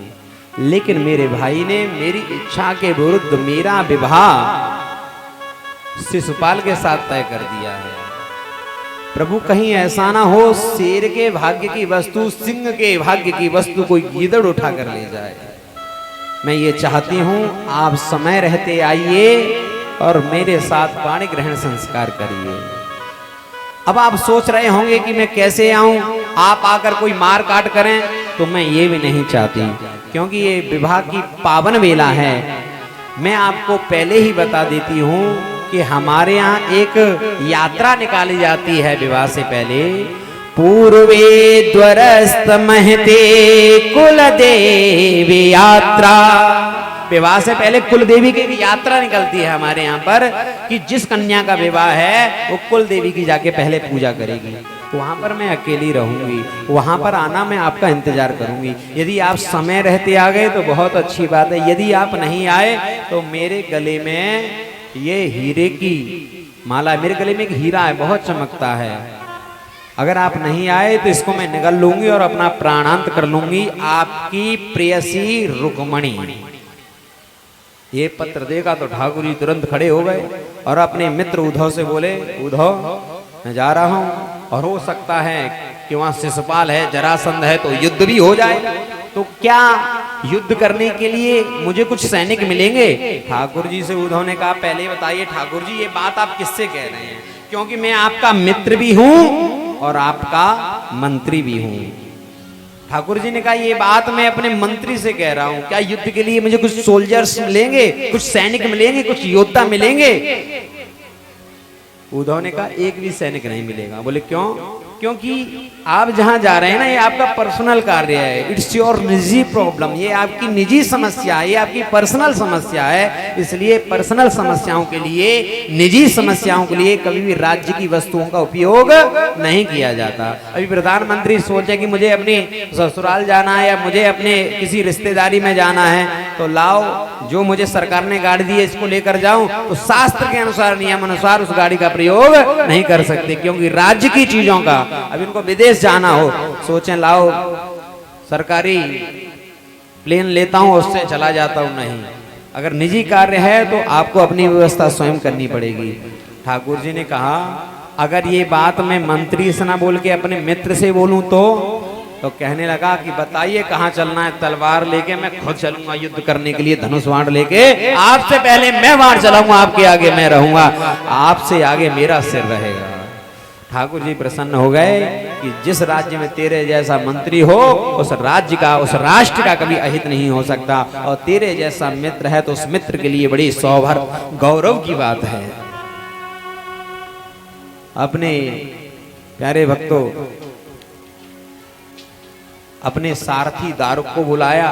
A: लेकिन मेरे भाई ने मेरी इच्छा के विरुद्ध मेरा विवाह शिशुपाल के साथ तय कर दिया है। प्रभु कहीं ऐसा ना हो शेर के भाग्य की वस्तु, सिंह के भाग्य की वस्तु कोई गीदड़ उठा कर ले जाए। मैं ये चाहती हूँ आप समय रहते आइए और मेरे साथ पाणी ग्रहण संस्कार करिए। अब आप सोच रहे होंगे कि मैं कैसे आऊं, आप आकर कोई मार काट करें, तो मैं ये भी नहीं चाहती, क्योंकि ये विवाह की पावन वेला है। मैं आपको पहले ही बता देती हूँ कि हमारे यहाँ एक यात्रा निकाली जाती है विवाह से पहले। पूर्वे द्वरस्त महते कुल देवी यात्रा। विवाह से पहले कुल देवी की एक यात्रा निकलती है हमारे यहाँ पर, कि जिस कन्या का विवाह है वो कुल देवी की जाके पहले पूजा करेगी। वहां पर मैं अकेली रहूंगी, वहां पर आना मैं आपका इंतजार करूंगी। यदि आप समय रहते आ गए तो बहुत अच्छी बात है, यदि आप नहीं आए तो मेरे गले में ये हीरे की माला, मेरे गले में एक हीरा है, बहुत चमकता है। अगर आप नहीं आए तो इसको मैं निगल लूंगी और अपना प्राणांत कर लूंगी। आपकी प्रेयसी रुक्मणी। ये पत्र देखा तो ठाकुर जी तुरंत खड़े हो गए और अपने मित्र उद्धव से बोले, उद्धव मैं जा रहा हूं, और हो सकता है कि वहां शिशुपाल है, जरासंध है, तो युद्ध भी हो जाए। तो क्या युद्ध करने के लिए मुझे कुछ सैनिक मिलेंगे? ठाकुर जी से उद्धव ने कहा, पहले बताइए ठाकुर जी ये बात आप किससे कह रहे हैं, क्योंकि मैं आपका मित्र भी हूं और आपका मंत्री भी हूं। ठाकुर जी ने कहा, ये बात मैं अपने मंत्री से कह रहा हूं, क्या युद्ध के लिए मुझे कुछ सोल्जर्स मिलेंगे, कुछ सैनिक मिलेंगे, कुछ योद्धा मिलेंगे? उद्धव ने कहा, एक भी सैनिक नहीं मिलेगा। बोले क्यों? क्योंकि आप जहां जा रहे हैं ना, ये आपका पर्सनल कार्य है, इट्स योर निजी प्रॉब्लम, ये आपकी निजी समस्या है, ये आपकी पर्सनल समस्या है। इसलिए पर्सनल समस्याओं के लिए, निजी समस्याओं के लिए कभी भी राज्य की वस्तुओं का उपयोग नहीं किया जाता। अभी प्रधानमंत्री सोचे कि मुझे अपने ससुराल जाना है या मुझे अपने किसी रिश्तेदारी में जाना है, तो लाओ जो मुझे सरकार ने गाड़ी दी है इसको लेकर जाऊं, तो शास्त्र के अनुसार, नियम अनुसार उस गाड़ी का प्रयोग नहीं कर सकते, क्योंकि राज्य की चीजों का। अब इनको विदेश जाना हो, सोचें लाओ सरकारी प्लेन लेता हूं, उससे चला जाता हूं, नहीं। अगर निजी कार्य है तो आपको अपनी व्यवस्था स्वयं करनी पड़ेगी। ठाकुर जी ने कहा, अगर ये बात मैं मंत्री से ना बोल के अपने मित्र से बोलूं तो कहने लगा कि बताइए कहाँ चलना है, तलवार लेके मैं खुद चलूंगा युद्ध करने के लिए, धनुष बाण लेके। आपसे पहले मैं बाण चलाऊंगा, आपके आगे मैं रहूंगा, आपसे आगे मेरा सिर रहेगा। ठाकुर जी प्रसन्न हो गए कि जिस राज्य में तेरे जैसा मंत्री हो, उस राज्य का, उस राष्ट्र का कभी अहित नहीं हो सकता, और तेरे जैसा मित्र है तो उस मित्र के लिए बड़ी सौभाग्य गौरव की बात है। अपने प्यारे भक्तों, अपने सारथी दारुक को बुलाया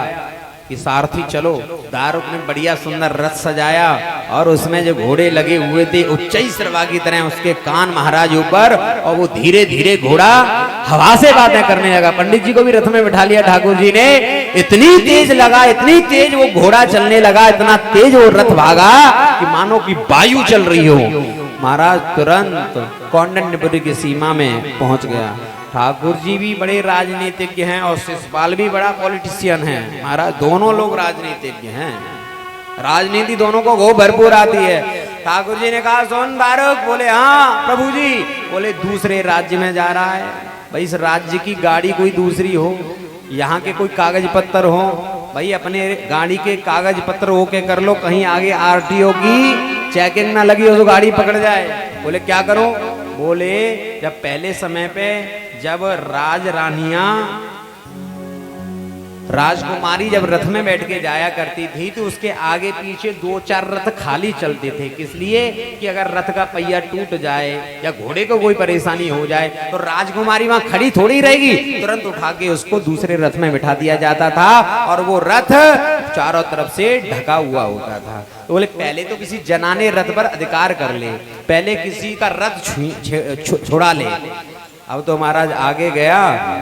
A: कि सारथी चलो। दारुक ने बढ़िया सुंदर रथ सजाया और उसमें जो घोड़े लगे हुए थे उच्चई सरवा की तरह उसके कान महाराज ऊपर, और वो धीरे धीरे घोड़ा हवा से बातें करने लगा। पंडित जी को भी रथ में बिठा लिया ठाकुर जी ने। इतनी तेज लगा, इतनी तेज वो घोड़ा चलने लगा, इतना तेज वो रथ भागा कि मानो कि वायु चल रही हो। महाराज तुरंत कौंडिन्यपुरी की सीमा में पहुंच गया। ठाकुर जी भी बड़े राजनीतिज्ञ हैं और शिशुपाल भी बड़ा पॉलिटिशियन है। महाराज दोनों लोग राजनीतिज्ञ हैं, राजनीति दोनों को वो भरपूर आती है। ठाकुर जी ने कहा, सोन बारुक? बोले हाँ प्रभु जी। बोले दूसरे राज्य में जा रहा है, भाई इस राज्य की गाड़ी कोई दूसरी हो, यहाँ के कोई कागज पत्र हो, भाई अपने गाड़ी के कागज पत्र होके कर लो, कहीं आगे आरटीओ की चेकिंग ना लगी हो तो गाड़ी पकड़ जाए। बोले क्या करो? बोले जब पहले समय पे जब राज रानियां, राजकुमारी जब रथ में बैठ के जाया करती थी तो उसके आगे पीछे 2-4 रथ खाली चलते थे। किस लिए? कि अगर रथ का पहिया टूट जाए या घोड़े को कोई परेशानी हो जाए तो राजकुमारी वहां खड़ी थोड़ी रहेगी, तुरंत उठा के उसको दूसरे रथ में बिठा दिया जाता था और वो रथ चारों तरफ से ढका हुआ होता था। तो बोले पहले तो किसी जनाने रथ पर अधिकार कर ले, पहले किसी का रथ छुड़ा ले। अब तो महाराज आगे गया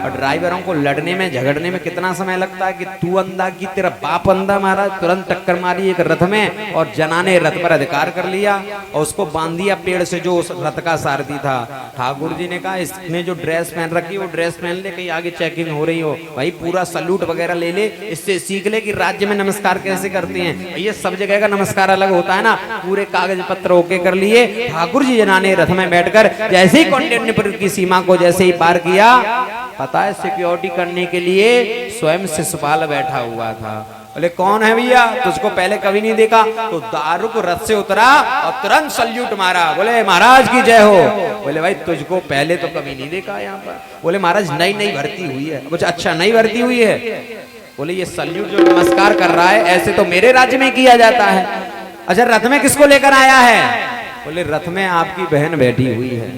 A: और ड्राइवरों को लड़ने में, झगड़ने में कितना समय लगता है कि तू अंधा की तेरा बाप अंधा। महाराज तुरंत टक्कर मारी एक रथ में और जनाने रथ पर अधिकार कर लिया और उसको बांध दिया पेड़ से जो उस रथ का सारथी था। ठाकुर जी ने कहा, इसने जो ड्रेस पहन रखी वो ड्रेस पहन ले, कहीं आगे चेकिंग हो रही हो, भाई पूरा सल्यूट वगैरह ले ले, इससे सीख ले कि राज्य में नमस्कार कैसे करते हैं। ये सब जगह का नमस्कार अलग होता है ना। पूरे कागज पत्र ओके कर लिए। ठाकुर जी जनाने रथ में बैठकर जैसे ही कौंडिन्यपुर की सीमा को जैसे ही पार किया, पता है सिक्योरिटी करने के लिए स्वयं शिशुपाल बैठा हुआ था। बोले कौन है भैया, तुझको पहले कभी नहीं देखा। तो दारुक रथ से उतरा और तुरंत सल्यूट मारा। बोले महाराज की जय हो। बोले भाई तुझको पहले तो कभी नहीं देखा यहाँ पर। बोले महाराज नई नई भर्ती हुई है। कुछ अच्छा नई भर्ती हुई है। बोले ये सल्यूट जो नमस्कार कर रहा है ऐसे तो मेरे राज्य में किया जाता है। अच्छा रथ में किसको लेकर आया है? बोले रथ में आपकी बहन बैठी हुई है।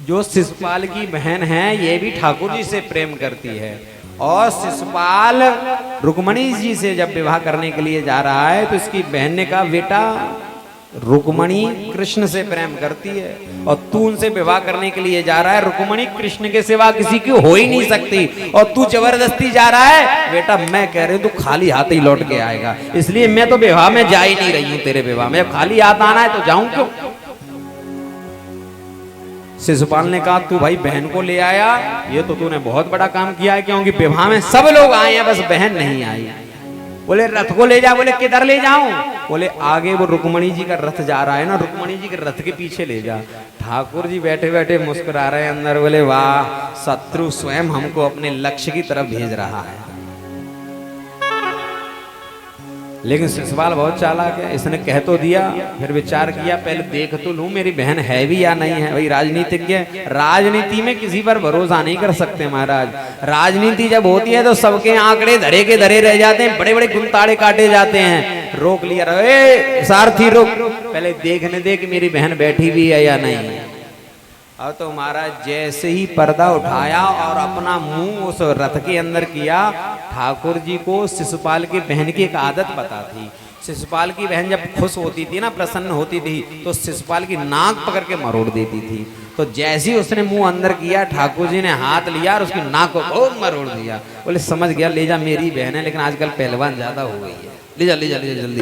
A: जो शिशुपाल की बहन है ये भी ठाकुर जी से प्रेम करती है और शिशुपाल रुक्मणी जी से जब विवाह करने के लिए जा रहा है तो इसकी बहन ने कहा बेटा रुक्मणी कृष्ण से प्रेम करती है और तू उनसे विवाह करने के लिए जा रहा है। रुक्मणी कृष्ण के सिवा किसी की हो ही नहीं सकती और तू जबरदस्ती जा रहा है। बेटा मैं कह रही हूं तू खाली हाथ ही लौट के आएगा, इसलिए मैं तो विवाह में जा ही नहीं रही हूं तेरे विवाह में। जब खाली हाथ आना है तो जाऊं क्यों? शिशुपाल ने कहा तू भाई बहन को ले आया ये तो तूने बहुत बड़ा काम किया है, क्योंकि विवाह में सब लोग आए हैं बस बहन नहीं आई। बोले रथ को ले जा। बोले किधर ले जाऊं? बोले आगे वो रुक्मणी जी का रथ जा रहा है ना, रुक्मणी जी के रथ के पीछे ले जा। ठाकुर जी बैठे बैठे मुस्कुरा रहे हैं अंदर। बोले वाह शत्रु स्वयं हमको अपने लक्ष्य की तरफ भेज रहा है। लेकिन शिशुपाल बहुत चालाक है, इसने कह तो दिया फिर विचार किया पहले देख तो लूं मेरी बहन है भी या नहीं है। भाई राजनीतिज्ञ राजनीति में किसी पर भरोसा नहीं कर सकते महाराज। राजनीति जब होती है तो सबके आंकड़े धरे के धरे रह जाते हैं, बड़े बड़े गुंताड़े काटे जाते हैं। रोक लिया रे सारथी रोक, पहले देखने दे कि मेरी बहन बैठी भी है या नहीं। अब तो महाराज जैसे ही पर्दा उठाया और अपना मुंह उस रथ के अंदर किया, ठाकुर जी को शिशुपाल की बहन की एक आदत पता थी। शिशुपाल की बहन जब खुश होती थी ना, प्रसन्न होती थी, तो शिशुपाल की नाक पकड़ के मरोड़ देती थी। तो जैसे ही उसने मुंह अंदर किया ठाकुर जी ने हाथ लिया और उसकी नाक को खूब मरोड़ दिया। बोले समझ गया ले जा मेरी बहन है, लेकिन आजकल पहलवान ज्यादा हो गई है, ले जा ले जा ले जा जल्दी।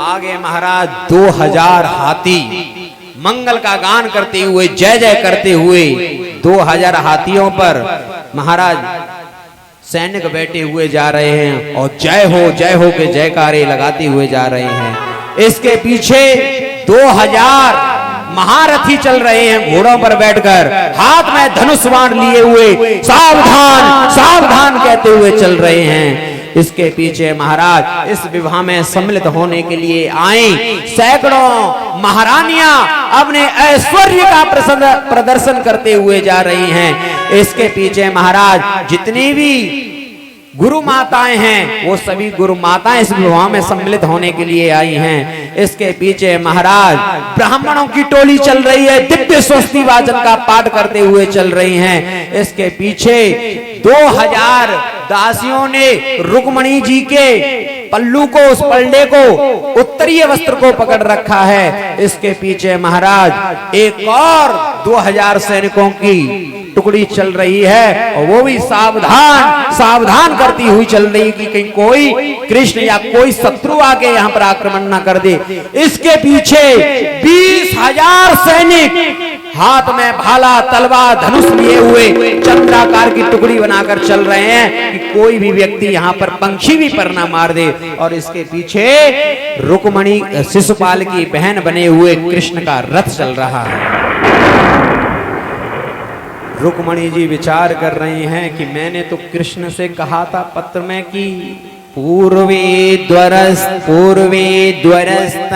A: आगे महाराज 2000 हाथी मंगल का गान करते हुए जय जय करते हुए 2000 हाथियों पर महाराज सैनिक बैठे हुए जा रहे हैं और जय हो के जयकारे लगाते हुए जा रहे हैं। इसके पीछे 2000 महारथी चल रहे हैं घोड़ों पर बैठकर, हाथ में धनुष बाण लिए हुए सावधान सावधान कहते हुए चल रहे हैं। इसके पीछे महाराज इस विवाह में सम्मिलित होने के लिए आई सैकड़ों महारानियां अपने ऐश्वर्य का प्रदर्शन करते हुए जा रही हैं। इसके पीछे महाराज जितनी भी गुरु माताएं हैं वो सभी गुरु माताएं इस विवाह में सम्मिलित होने के लिए आई हैं। इसके पीछे महाराज ब्राह्मणों की टोली चल रही है, दिव्य स्वस्ति वाचन का पाठ करते हुए चल रही हैं। इसके पीछे 2000 दासियों ने रुक्मणी जी के पल्लू को, उस पलड़े को, उत्तरीय वस्त्र को पकड़ रखा है। इसके पीछे महाराज एक और 2000 सैनिकों की टुकड़ी चल रही है और वो भी सावधान सावधान करती हुई चल रही कि कहीं कोई कृष्ण या कोई शत्रु आके यहाँ पर आक्रमण ना कर दे। इसके पीछे 20,000 सैनिक हाथ में भाला तलवार धनुष लिए हुए चंद्राकार की टुकड़ी बनाकर चल रहे हैं कि कोई भी व्यक्ति यहाँ पर पंखी भी पर ना मार दे। और इसके पीछे रुक्मणी शिशुपाल की बहन बने हुए कृष्ण का रथ चल रहा है। रुक्मणी जी विचार कर रही हैं कि मैंने तो कृष्ण से कहा था पत्र में कि पूर्वे द्वरस्त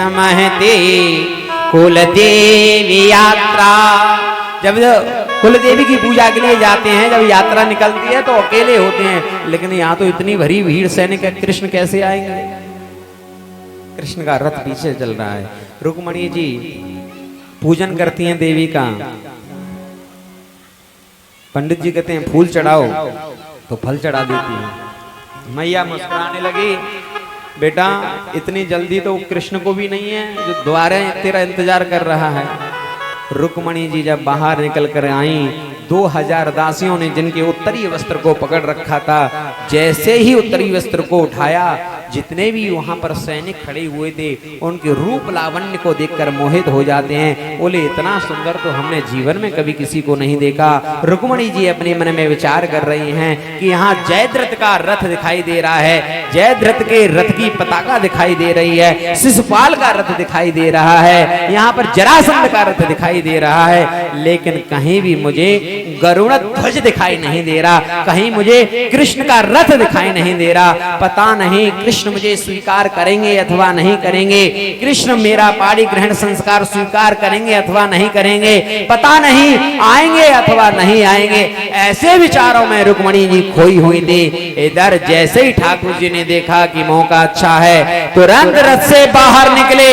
A: महते कुलदेवी यात्रा। जब कुलदेवी की पूजा के लिए जाते हैं, जब यात्रा निकलती है तो अकेले होते हैं, लेकिन यहाँ तो इतनी भरी भीड़ सैनिक है, कृष्ण कैसे आएंगे? कृष्ण का रथ पीछे चल रहा है। रुक्मणी जी पूजन करती हैं देवी का। पंडित जी कहते हैं फूल चढ़ाओ, तो फल चढ़ा देती है। मैया मुस्कुराने लगी, बेटा इतनी जल्दी तो कृष्ण को भी नहीं है जो द्वारे तेरा इंतजार कर रहा है। रुक्मणी जी जब बाहर निकल कर आई, 2000 दासियों ने जिनके उत्तरी वस्त्र को पकड़ रखा था, जैसे ही उत्तरी वस्त्र को उठाया, जितने भी वहां पर सैनिक खड़े हुए थे उनके रूप लावण्य को देखकर मोहित हो जाते हैं। बोले इतना सुंदर तो हमने जीवन में कभी किसी को नहीं देखा। रुक्मणी जी अपने मन में विचार कर रही हैं कि यहाँ जयद्रथ का रथ दिखाई दे रहा है, जयद्रथ के रथ की पताका दिखाई दे रही है, शिशुपाल का रथ दिखाई दे रहा है, यहाँ पर जरासंध का रथ दिखाई दे रहा है, लेकिन कहीं भी मुझे गरुड़ ध्वज दिखाई नहीं दे रहा, कहीं मुझे कृष्ण का रथ दिखाई नहीं दे रहा। पता नहीं कृष्ण मुझे स्वीकार करेंगे अथवा नहीं करेंगे, कृष्ण मेरा पाणी ग्रहण संस्कार स्वीकार करेंगे अथवा नहीं करेंगे, पता नहीं आएंगे अथवा नहीं आएंगे। ऐसे विचारों में रुक्मणी जी खोई हुई थी। इधर जैसे ही ठाकुर जी ने देखा कि मौका अच्छा है, तुरंत रथ से बाहर निकले।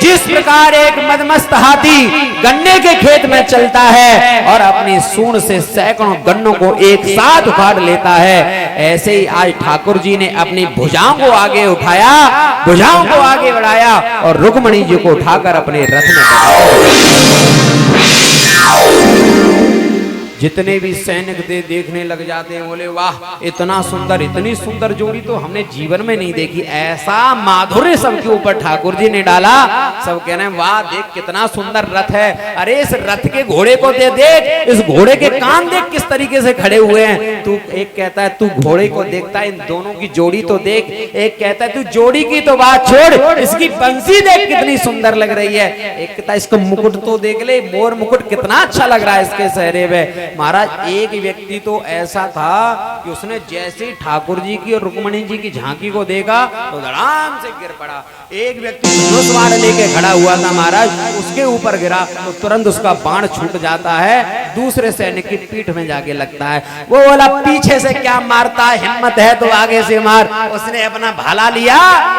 A: जिस प्रकार एक मदमस्त हाथी गन्ने के खेत में चलता है और अपनी सूंड से सैकड़ों गन्नों को एक साथ उखाड़ लेता है, ऐसे ही आज ठाकुर जी ने अपनी भुजाओं को आगे उठाया, भुजाओं को आगे बढ़ाया और रुक्मणी जी को उठाकर अपने रथ में बैठाया। जितने भी सैनिक थे देखने लग जाते हैं, बोले वाह इतना सुंदर, इतनी सुंदर जोड़ी तो हमने जीवन में नहीं देखी। ऐसा माधुर्य सबके ऊपर ठाकुर जी ने डाला। सब कह रहे हैं वाह देख कितना सुंदर रथ है। अरे इस रथ के घोड़े को देख, इस घोड़े के कान देख किस तरीके से खड़े हुए हैं। तू एक कहता है तू घोड़े को देखता है, इन दोनों की जोड़ी तो देख। एक कहता है तू जोड़ी की तो बात छोड़, इसकी बंसी देख कितनी सुंदर लग रही है। एक कहता है इसको मुकुट तो देख ले, मोर मुकुट कितना अच्छा लग रहा है इसके चेहरे पे। महाराज एक व्यक्ति तो ऐसा था कि उसने जैसे ही ठाकुर जी की और रुक्मणी जी की झांकी को देखा तो धड़ाम से गिर पड़ा। एक व्यक्ति धनुष बाण लेके खड़ा हुआ था महाराज, उसके ऊपर गिरा तो तुरंत उसका बाण छूट जाता है, दूसरे सैनिक की पीठ में जाके लगता है। वो बोला पीछे से क्या मारता, हिम्मत है तो आगे से मार। उसने अपना भाला लिया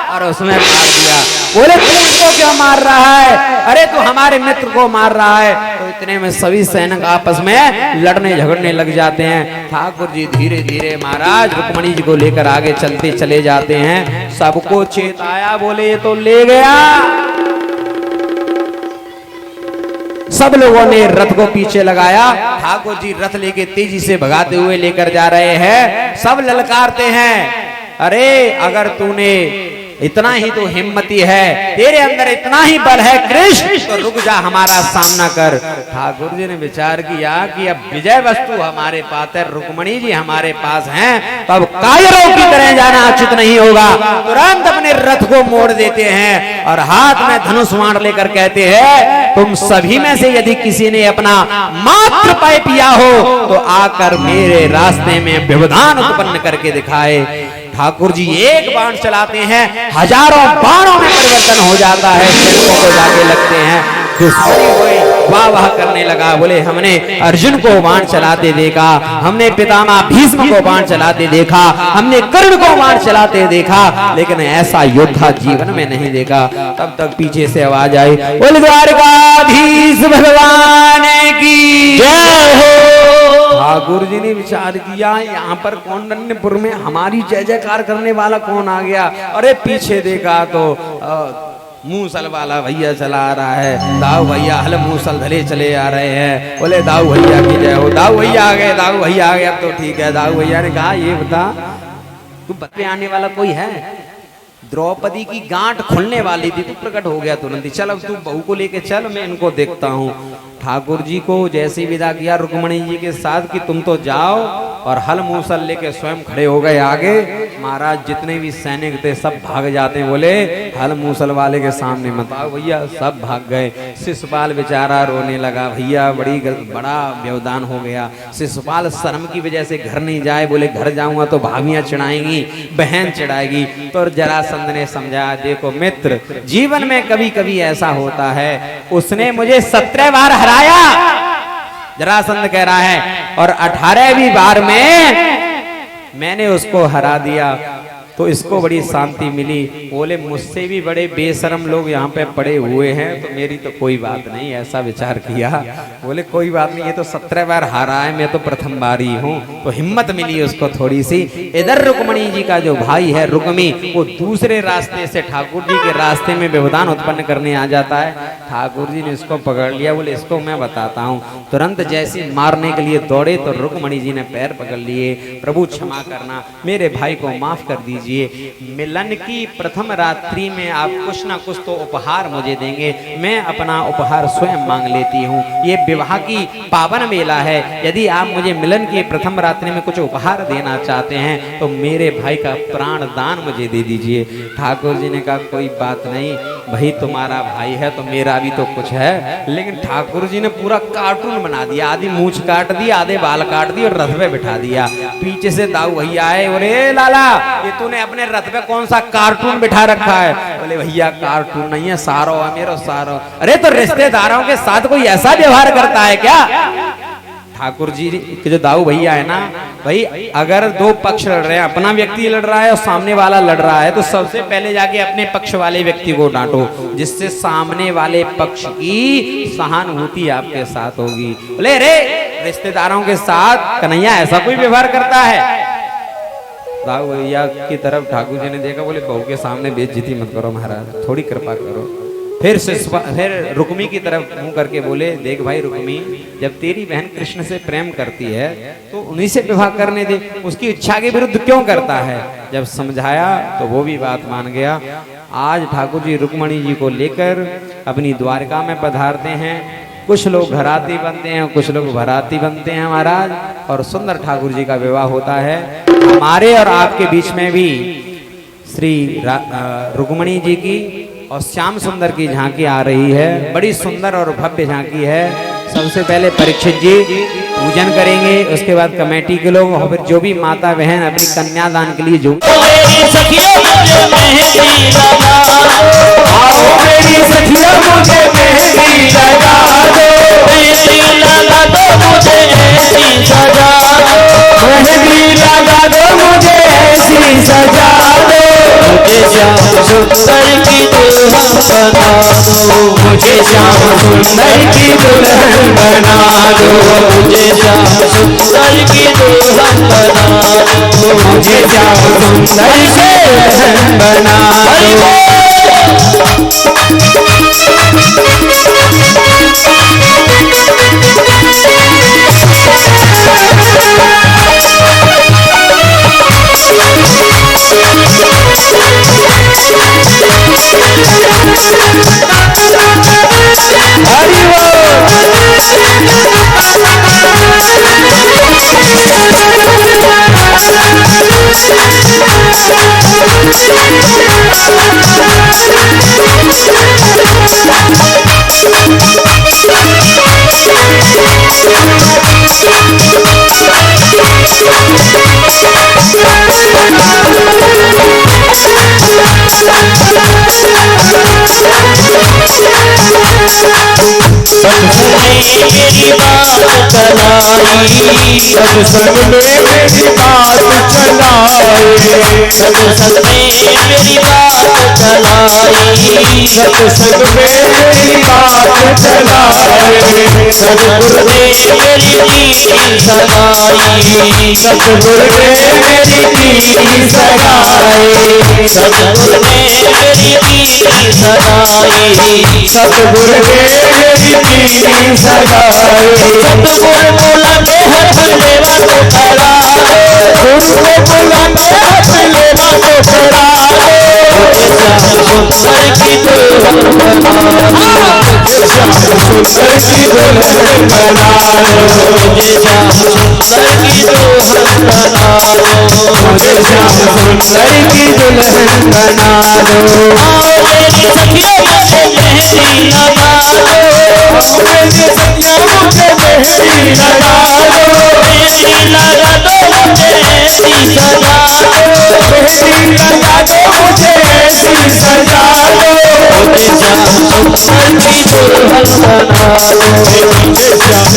A: और उसमें मार दिया। बोले तू इसको क्यों मार रहा है? अरे तू हमारे मित्र को मार रहा है। तो इतने में सभी सैनिक आपस में लड़ने झगड़ने लग जाते हैं। ठाकुर जी धीरे धीरे महाराज रुक्मणी जी को लेकर आगे चलते चले जाते हैं। सबको चेताया, बोले ये तो ले गया। सब लोगों ने रथ को पीछे लगाया। ठाकुर जी रथ लेके तेजी से भगाते हुए लेकर जा रहे हैं। सब ललकारते हैं, अरे अगर तूने इतना ही तो हिम्मती है, तेरे अंदर इतना ही बल है कृष्ण, तो रुक जा हमारा सामना कर। ठाकुर जी ने विचार किया कि अब विजय वस्तु हमारे पास है, रुक्मणी जी हमारे पास हैं, तो अब कायरों की तरह जाना उचित नहीं होगा। तुरंत अपने रथ को मोड़ देते हैं और हाथ में धनुष बाण लेकर कहते हैं तुम सभी में से यदि किसी ने अपना मात्र पाय पिया हो तो आकर मेरे रास्ते में व्यवधान उत्पन्न करके दिखाए। ठाकुर जी एक बाण चलाते हैं, हजारों बाणों में परिवर्तन हो जाता है, सैनिकों को जाके लगते हैं। दुश्मनी हुई, वाह वाह करने लगा। बोले हमने अर्जुन को बाण चलाते देखा, हमने पितामह भीष्म को बाण चलाते देखा, हमने कर्ण को बाण चलाते देखा, लेकिन ऐसा योद्धा जीवन में नहीं देखा। तब तक पीछे से आवाज आई, बोल द्वारकाधीश भगवान की जय हो। ठाकुर जी ने विचार किया यहाँ पर कौंडिन्यपुर में हमारी जय जयकार करने वाला कौन आ गया। अरे पीछे देखा तो मूसल वाला भैया चला आ रहा है। दाऊ भैया हल मूसल धले चले आ रहे हैं। बोले दाऊ भैया की जय हो। दाऊ भैया आ गए, दाऊ भैया आ गए, अब तो ठीक है। दाऊ भैया ने कहा ये बता तू बतले आने वाला कोई है? द्रौपदी की गांठ खुलने वाली थी, तू प्रकट हो गया तुरंत ही। चल अब तू बहू को लेके चल, मैं इनको देखता हूँ। ठाकुर जी को जैसे विदा किया रुक्मणी जी के साथ कि तुम तो जाओ, और हल मूसल लेके स्वयं खड़े हो गए आगे। महाराज जितने भी सैनिक थे सब भाग जाते, बोले हल मूसल वाले के सामने मत आओ भैया। सब भाग गए। शिशुपाल बेचारा रोने लगा, भैया बड़ा व्यवधान हो गया। शिशुपाल शर्म की वजह से घर नहीं जाए, बोले घर जाऊंगा तो भाभियां चिढ़ाएंगी, बहन चिढ़ाएगी। तो जरासंध ने समझाया, देखो मित्र जीवन में कभी कभी ऐसा होता है, उसने मुझे 17 बार हराया, जरासंध कह रहा है, और 18वीं बार में मैंने उसको हरा दिया तो इसको बड़ी शांति मिली। बोले मुझसे भी बड़े बेशरम लोग यहाँ पे पड़े हुए हैं, तो मेरी तो कोई बात नहीं, ऐसा विचार किया। बोले कोई बात नहीं, ये तो 17 बार हारा है, मैं तो प्रथम बार ही हूँ। तो हिम्मत मिली उसको थोड़ी सी। इधर रुक्मणी जी का जो भाई है रुक्मी, वो दूसरे रास्ते से ठाकुर जी के रास्ते में व्यवधान उत्पन्न करने आ जाता है। ठाकुर जी ने इसको पकड़ लिया, बोले इसको मैं बताता हूँ। तुरंत जैसे मारने के लिए दौड़े तो रुक्मणी जी ने पैर पकड़ लिए, प्रभु क्षमा करना, मेरे भाई को माफ कर दीजिए। मिलन की प्रथम रात्रि में आप कुछ ना कुछ तो उपहार मुझे देंगे, मैं अपना उपहार स्वयं मांग लेती हूँ। ये विवाह की पावन मेला है, यदि आप मुझे मिलन की प्रथम रात्रि में कुछ उपहार देना चाहते हैं तो मेरे भाई का प्राण दान मुझे दे दीजिए। ठाकुर जी ने कहा कोई बात नहीं, भाई तुम्हारा भाई है तो मेरा भी तो कुछ है, लेकिन ठाकुर जी ने पूरा कार्टून बना दिया, आधी मूछ काट दी, आधे बाल काट दिए और रथ पे बिठा दिया। पीछे से दाऊ भैया आए, बोले लाला ये तूने अपने रथ पे कौन सा कार्टून बिठा रखा है? बोले भैया कार्टून नहीं है, सारो है मेरा सारो। अरे तो रिश्तेदारों के साथ कोई ऐसा व्यवहार करता है क्या? ठाकुर जी के जो दाऊ भैया है ना भाई, अगर दो पक्ष लड़ रहे हैं, अपना व्यक्ति लड़ रहा है और सामने वाला लड़ रहा है, तो सबसे पहले जाके अपने पक्ष वाले व्यक्ति को डांटो, जिससे सामने वाले पक्ष की सहानुभूति आपके साथ होगी। बोले रे रिश्तेदारों के साथ कन्हैया ऐसा कोई व्यवहार करता है? दाऊ भैया की तरफ ठाकुर जी ने देखा, बोले बहू के सामने बेइज्जती मत करो महाराज, थोड़ी कृपा करो। फिर रुक्मी की तरफ मुंह करके बोले, देख भाई रुक्मी, जब तेरी बहन कृष्ण से प्रेम करती है तो उन्हीं से विवाह करने दे, उसकी इच्छा के विरुद्ध क्यों करता है? जब समझाया तो वो भी बात मान गया। आज ठाकुर जी रुक्मणी जी को लेकर अपनी द्वारका में पधारते हैं। कुछ लोग घराती बनते हैं, कुछ लोग भराती बनते हैं महाराज, और सुंदर ठाकुर जी का विवाह होता है। हमारे और आपके बीच में भी श्री रुक्मणी जी की और श्याम सुंदर की झांकी आ रही है। बड़ी सुंदर और भव्य झांकी है। सबसे पहले परीक्षित जी पूजन करेंगे, उसके बाद कमेटी के लोग और फिर जो भी माता बहन अपनी कन्यादान के लिए जो
B: सुंदर की दुल्हन बना दो, मुझे श्याम सुंदर की दुल्हन बना दो, मुझे श्याम सुंदर की दुल्हन बना दो, मुझे श्याम सुंदर की दुल्हन बना दो। मेरी बात चलाई, सत्संग में मेरी बात चलाई, सत्संग में मेरी बात चलाई, सत्संग में मेरी बात चलाई, सतगुरु ने मेरी नीति सगाई, सतगुरु ने मेरी नीति सगाई, सतगुरु ने मेरी नीति सगाई, सतगुरु ने मेरी नीति सगाई। सतगुरु बोला के हथ लेवा तो करा, गुरु को बोला के हथ लेवा तो करा, मुझे श्याम सुंदर की दुल्हन बना दो, श्याम सुंदर की दुल्हन बना दो, मुझे श्याम सुंदर की दुल्हन बना दो, मुझे श्याम सुंदर की दुल्हन बना दो। आओ मेरी सखियों मुझे मेहंदी लगा दो, मेरी सखियों मुझे मेहंदी लगा दो, मेहंदी लगा दो मुझे ऐसी सजा दो, मेहंदी लगा दो मुझे ऐसी सजा दो, मुझे श्याम सुंदर की दुल्हन बना दो, मुझे श्याम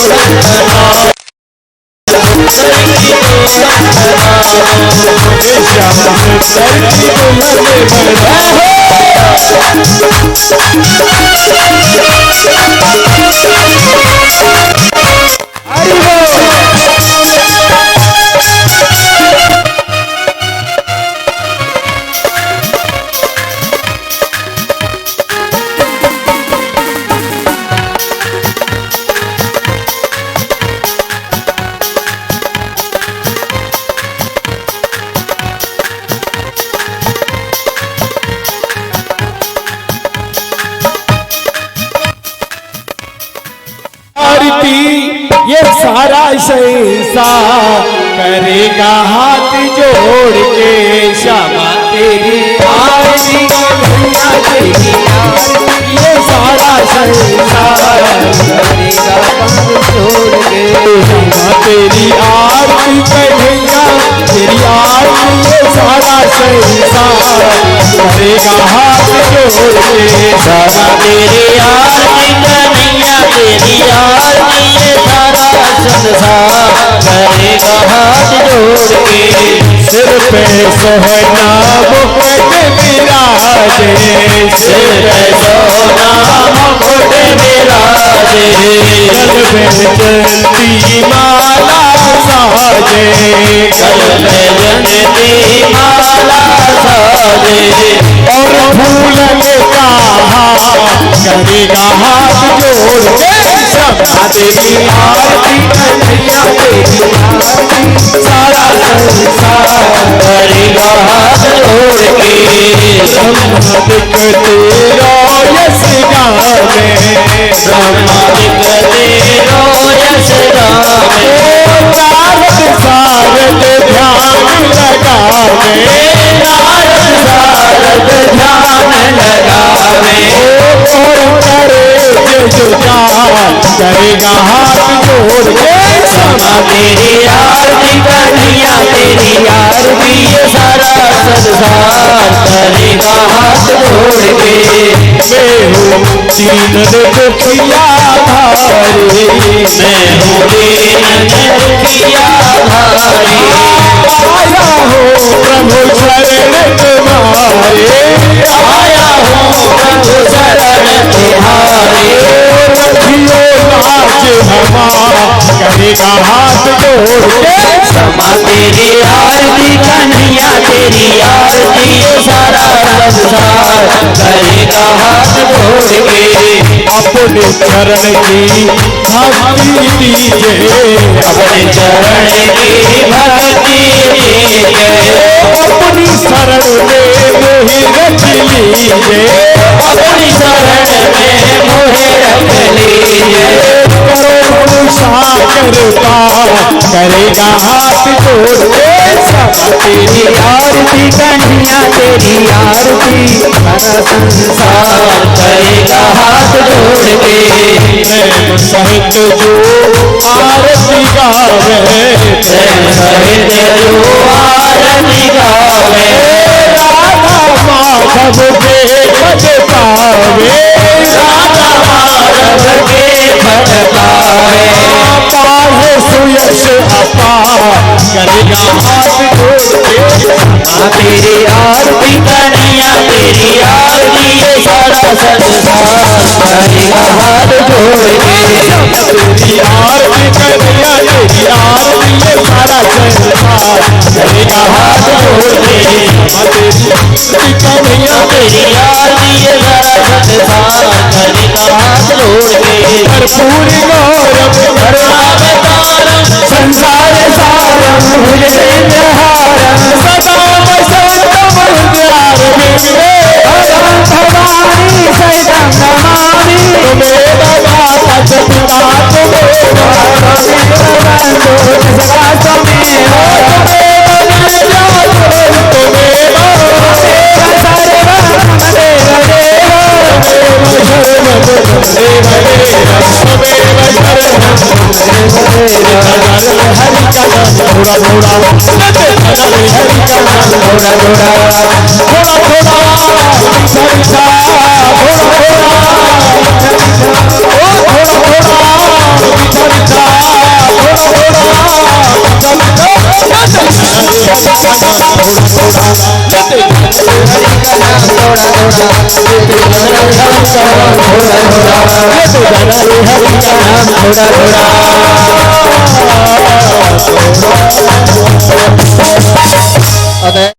B: दुल्हन बना दो, सुंदर की दुल्हन बना दो, मुझे श्याम सुंदर की दुल्हन बना दो।
C: ये सारा संसार करेगा हाथ जोड़ के, श्यामा
B: तेरी आरती कन्हैया तेरी आरती ये सारा संसार करेगा हाथ जोड़ के तेरी आरती कन्हैया तेरी आरती ये सारा संसार करेगा हाथ जोड़ के सारा तेरी आरती कन्हैया तेरी आरती ये सारा संसार करेगा हाथ जोड़ के सिर पे सोहना मुकुट विराजे सिर पे सोहना मुकुट विराजे गल में जयंती माला साजे गल में जयंती माला साजे और फूलन का करेगा हाथ जोड़ के समा तेरी आरती कन्हैया तेरी आरती सारा संसार करेगा हाथ जोड़ के ब्रह्मादिक तेरा यश गावे ब्रह्मादिक तेरा यश गावे नारद सारद ध्यान लगावे नारद सारद ध्यान लगावे और करे जुजा करेगा हाथ जोड़ के समा तेरी आरती कन्हैया तेरी आरती ये सारा संसार करेगा हाथ जोड़ के मैं हूँ दीन दुखिया धारी मैं हूँ दीन दुखिया धारी आया हूँ प्रभु शरण तुम्हारे आया हूँ प्रभु शरण तुम्हारे रखियो लाज हमारा करेगा हाथ जोड़ के समा तेरी आरती कन्हैया तेरी आरती ये सारा संसार करेगा हाथ जोड़ के अपने चरण की भक्ति दीजिए अपने चरण की भक्ति दीजिए अपनी शरण में मोहि रख लीजिए अपनी शरण में मोहि रख लीजिए करो सागरता करेगा हाथ जोड़ के समा तेरी आरती कन्हैया तेरी आरती सारा संसार करेगा हाथ जोड़ के प्रेम सहित जो आरती गावे प्रेम सहित जो आरती गावे राधा माधव के भज पावे राधा माधव के भज पावे पावे सुयश अपा करेगा हाथ जोड़ के तेरी आरती कन्हैया तेरी आरती ये सारा संसार करेगा हाथ जोड़ के तेरी आरती कन्हैया तेरी आरती ये सारा संसार करेगा हाथ जोड़ के तेरी कन्हैया तेरी आरती ये सारा संसार करेगा हाथ जोड़ के कर्पूर गौरव करुणावतारम संसार सारम भुजगेन्द्रहारम सदा वसंतम हृदयारविंदे भगवान भवानी सहितं नमामि तुमेव माता च पिता तुमेव बन्धो सखा त्वमेव तुमेव विद्या तुमेव सर्वं मम देव देव तुमेव हरि का नाम थोड़ा थोड़ा हरि का नाम थोड़ा थोड़ा थोड़ा थोड़ा संसा थोड़ा थोड़ा थोड़ा थोड़ा